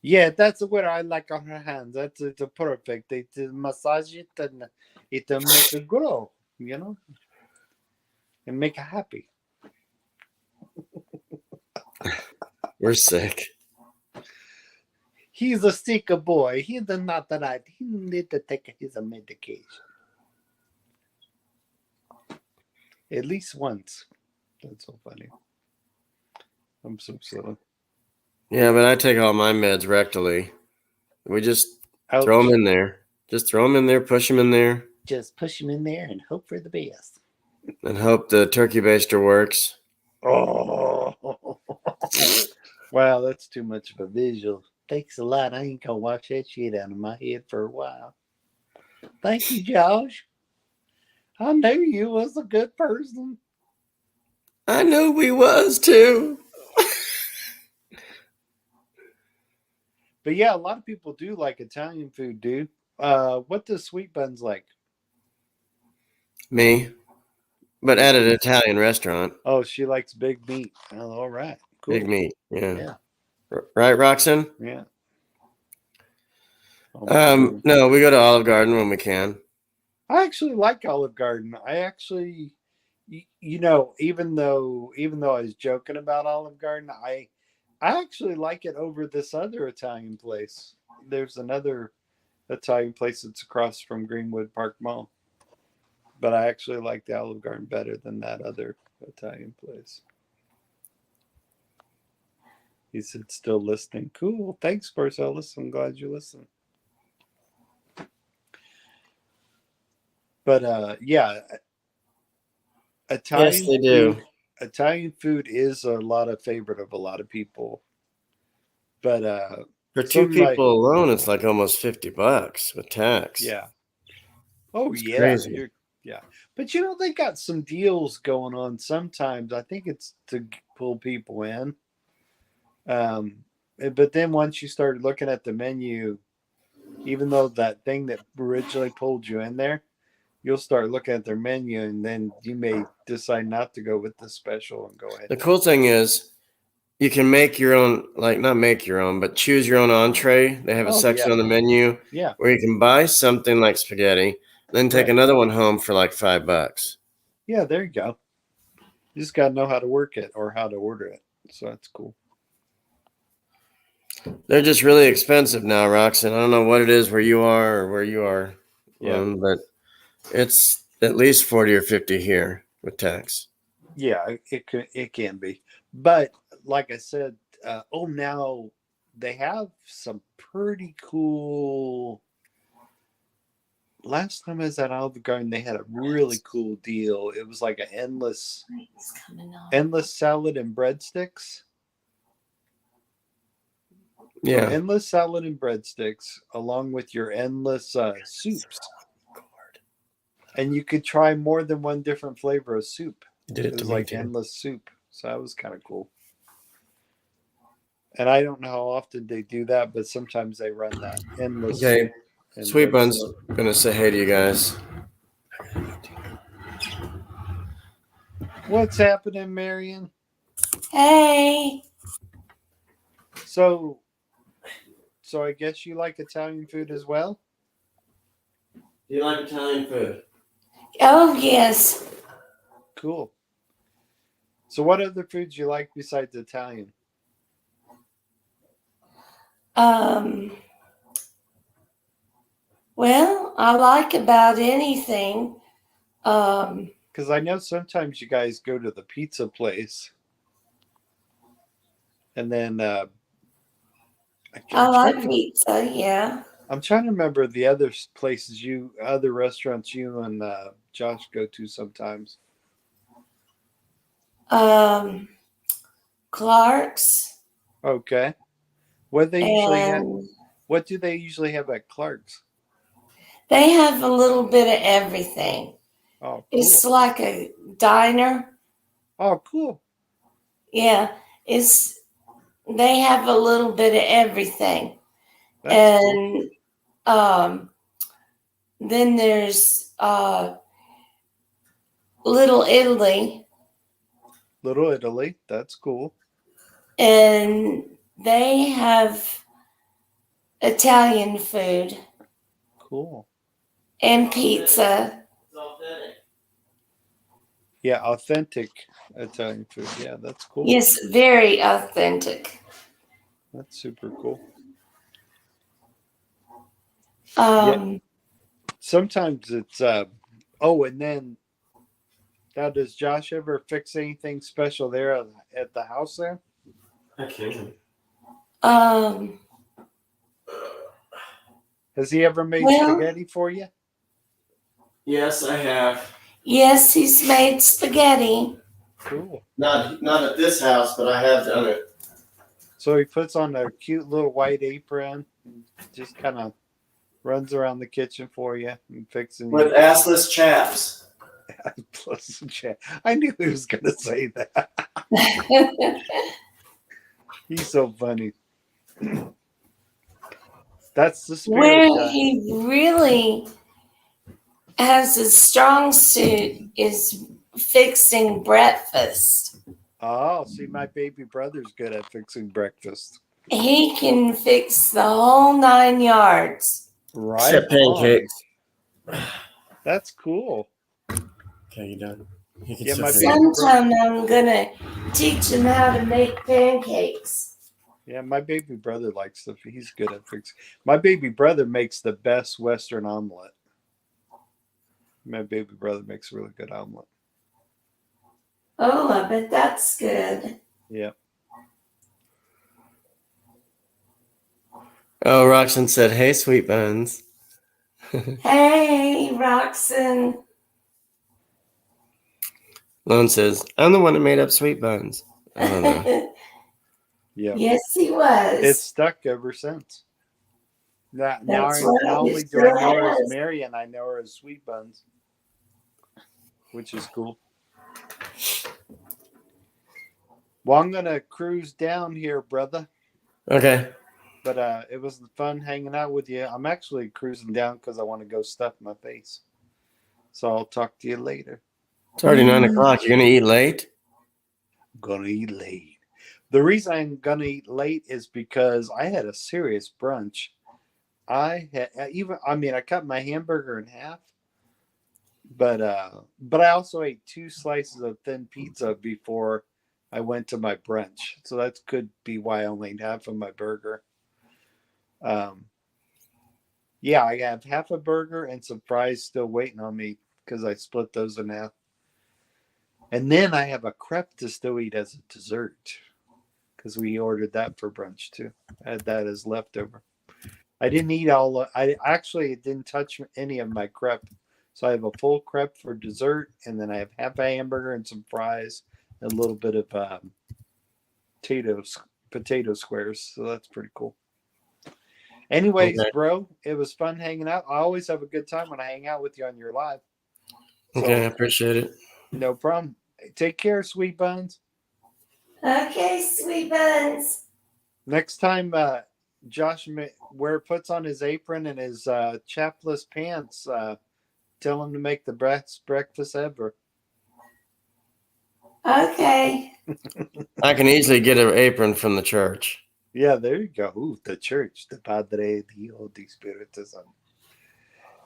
Speaker 3: Yeah, that's what I like on her hands. It's perfect. It massage it and it make it grow, and make her happy.
Speaker 1: We're sick.
Speaker 3: He's a sick boy. He's not right. He need to take his medication. At least once. That's so funny. I'm so silly.
Speaker 1: Yeah, but I take all my meds rectally. We just
Speaker 3: Ouch.
Speaker 1: throw them in there. Just throw them in there, push them in there,
Speaker 3: Just push him in there and hope for the best.
Speaker 1: and hope the turkey baster works.
Speaker 3: Oh. Wow, that's too much of a visual. Thanks a lot. I ain't gonna wash that shit out of my head for a while. Thank you, Josh. I knew you was a good person.
Speaker 1: I knew we was too.
Speaker 3: But yeah, a lot of people do like Italian food, dude. What does Sweet Buns like?
Speaker 1: Me, but at an Italian restaurant.
Speaker 3: Oh, she likes big meat. Oh, all right. Cool.
Speaker 1: Big meat. Yeah.
Speaker 3: Yeah.
Speaker 1: Right, Roxanne?
Speaker 3: Yeah. Oh,
Speaker 1: no, we go to Olive Garden when we can.
Speaker 3: I actually like Olive Garden. I actually, even though I was joking about Olive Garden, I actually like it over this other Italian place. There's another Italian place that's across from Greenwood Park Mall, but I actually like the Olive Garden better than that other Italian place. He said, still listening. Cool. Thanks, Marcellus. I'm glad you listened. But yeah, Italian
Speaker 1: Yes, they do.
Speaker 3: Italian food is a lot of favorite of a lot of people. But
Speaker 1: For two people alone, it's like almost $50 with tax.
Speaker 3: Yeah. Oh,
Speaker 1: it's
Speaker 3: yeah.
Speaker 1: Crazy.
Speaker 3: Yeah. But they got some deals going on sometimes. I think it's to pull people in. But then once you start looking at the menu, even though that thing that originally pulled you in there, you'll start looking at their menu, and then you may decide not to go with the special and go ahead.
Speaker 1: The cool thing is you can make your own, not make your own, but choose your own entree. They have a section on the menu where you can buy something like spaghetti, then take another one home for like $5.
Speaker 3: Yeah, there you go. You just got to know how to work it or how to order it. So that's cool.
Speaker 1: They're just really expensive now, Roxanne. I don't know what it is where you are or where you are.
Speaker 3: Yeah.
Speaker 1: But it's at least 40 or 50 here with tax.
Speaker 3: Yeah, it can be. But like I said, now they have some pretty cool. Last time I was at Olive Garden, they had a really cool deal. It was like an endless salad and breadsticks.
Speaker 1: Yeah.
Speaker 3: Endless salad and breadsticks, along with your endless soups. And you could try more than one different flavor of soup. It was like endless soup. So that was kind of cool. And I don't know how often they do that, but sometimes they run that endless.
Speaker 1: Okay. Sweet Bun's going to say hey to you guys.
Speaker 3: What's happening, Marion?
Speaker 2: Hey.
Speaker 3: So I guess you like Italian food as well?
Speaker 1: Do you like Italian food?
Speaker 2: Oh, yes.
Speaker 3: Cool. So what other foods you like besides Italian?
Speaker 2: Well, I like about anything.
Speaker 3: Because I know sometimes you guys go to the pizza place, and then
Speaker 2: I like pizza, yeah.
Speaker 3: I'm trying to remember the other places other restaurants you and Josh go to sometimes.
Speaker 2: Clark's
Speaker 3: Okay. What they usually have?
Speaker 2: and
Speaker 3: What do they usually have at Clark's?
Speaker 2: they have a little bit of everything.
Speaker 3: Oh, cool.
Speaker 2: It's like a diner.
Speaker 3: Oh, cool.
Speaker 2: Yeah, they have a little bit of everything.
Speaker 3: That's cool.
Speaker 2: And then there's Little Italy,
Speaker 3: Little Italy. That's cool.
Speaker 2: and they have Italian food
Speaker 3: Cool.
Speaker 2: and pizza.
Speaker 1: It's authentic.
Speaker 3: Yeah, authentic Italian food. Yeah, that's cool.
Speaker 2: Yes, very authentic.
Speaker 3: That's super cool. Sometimes it's and then now does Josh ever fix anything special there at the house there?
Speaker 1: I can.
Speaker 3: Has he ever made spaghetti for you?
Speaker 1: Yes, I have.
Speaker 2: Yes, he's made spaghetti.
Speaker 3: Cool.
Speaker 1: Not at this house, but I have done it.
Speaker 3: So he puts on a cute little white apron and just kind of runs around the kitchen for you and fixing
Speaker 1: With assless chaps.
Speaker 3: Plus, I knew he was going to say that. He's so funny. That's the spirit.
Speaker 2: Where he really has a strong suit is fixing breakfast.
Speaker 3: Oh, see, my baby brother's good at fixing breakfast.
Speaker 2: He can fix the whole 9 yards.
Speaker 3: Right.
Speaker 1: Except pancakes.
Speaker 3: That's cool.
Speaker 1: Okay, you done?
Speaker 3: Yeah, my
Speaker 2: Sometime I'm gonna teach him how to make pancakes.
Speaker 3: Yeah, my baby brother likes the. He's good at fixing. My baby brother makes the best Western omelet. My baby brother makes a really good omelet.
Speaker 2: Oh, I bet that's good.
Speaker 3: Yeah.
Speaker 1: Oh, Roxanne said, "Hey, sweet buns."
Speaker 2: Hey, Roxanne.
Speaker 1: Lone says, "I'm the one that made up sweet buns." I don't know.
Speaker 3: Yeah.
Speaker 2: Yes, he was.
Speaker 3: It's stuck ever since. Now
Speaker 2: That's
Speaker 3: not
Speaker 2: right.
Speaker 3: only
Speaker 2: It
Speaker 3: do I
Speaker 2: sure
Speaker 3: know her as
Speaker 2: has.
Speaker 3: Mary, and I know her as Sweet Buns, which is cool. Well, I'm gonna cruise down here, brother.
Speaker 1: Okay.
Speaker 3: But it was fun hanging out with you. I'm actually cruising down because I want to go stuff my face. So I'll talk to you later.
Speaker 1: It's already 9 o'clock. You're gonna eat late?
Speaker 3: I'm gonna eat late. The reason I'm gonna eat late is because I had a serious brunch. I cut my hamburger in half, but I also ate 2 slices of thin pizza before I went to my brunch. So that could be why I only ate half of my burger. Yeah, I have half a burger and some fries still waiting on me because I split those in half. And then I have a crepe to still eat as a dessert because we ordered that for brunch too. I had that as leftover. I didn't eat I actually didn't touch any of my crepe. So I have a full crepe for dessert, and then I have half a hamburger and some fries, and a little bit of potato squares. So that's pretty cool. Anyways,
Speaker 1: Okay.
Speaker 3: bro, it was fun hanging out. I always have a good time when I hang out with you on your live. So,
Speaker 1: Okay, I appreciate it.
Speaker 3: no problem. Take care, sweet buns.
Speaker 2: Okay, sweet buns.
Speaker 3: Next time, Josh puts on his apron and his chapless pants. Tell him to make the best breakfast ever.
Speaker 2: Okay.
Speaker 1: I can easily get an apron from the church.
Speaker 3: Yeah, there you go. Ooh, the church, the Padre, the Holy Spirit.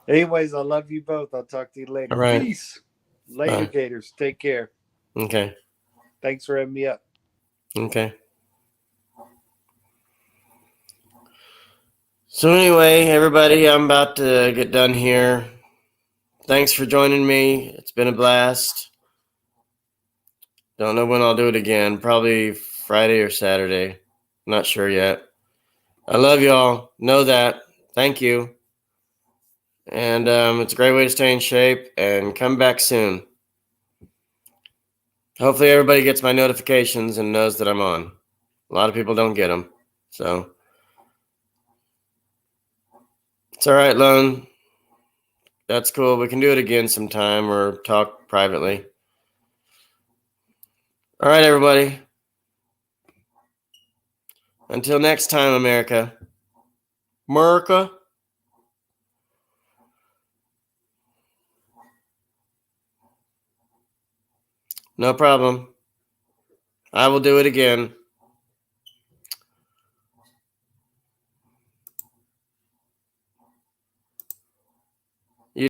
Speaker 3: Anyways, I love you both. I'll talk to you later.
Speaker 1: All right.
Speaker 3: Peace. Later,
Speaker 1: Bye.
Speaker 3: Gators. Take care.
Speaker 1: Okay.
Speaker 3: Thanks for having me up.
Speaker 1: Okay. So anyway, everybody, I'm about to get done here. Thanks for joining me. It's been a blast. Don't know when I'll do it again. Probably Friday or Saturday. Not sure yet. I love y'all. Know that. Thank you. And it's a great way to stay in shape and come back soon. Hopefully everybody gets my notifications and knows that I'm on. A lot of people don't get them. So it's all right, Lone. That's cool. We can do it again sometime or talk privately. All right, everybody. Until next time, America. America. No problem. I will do it again.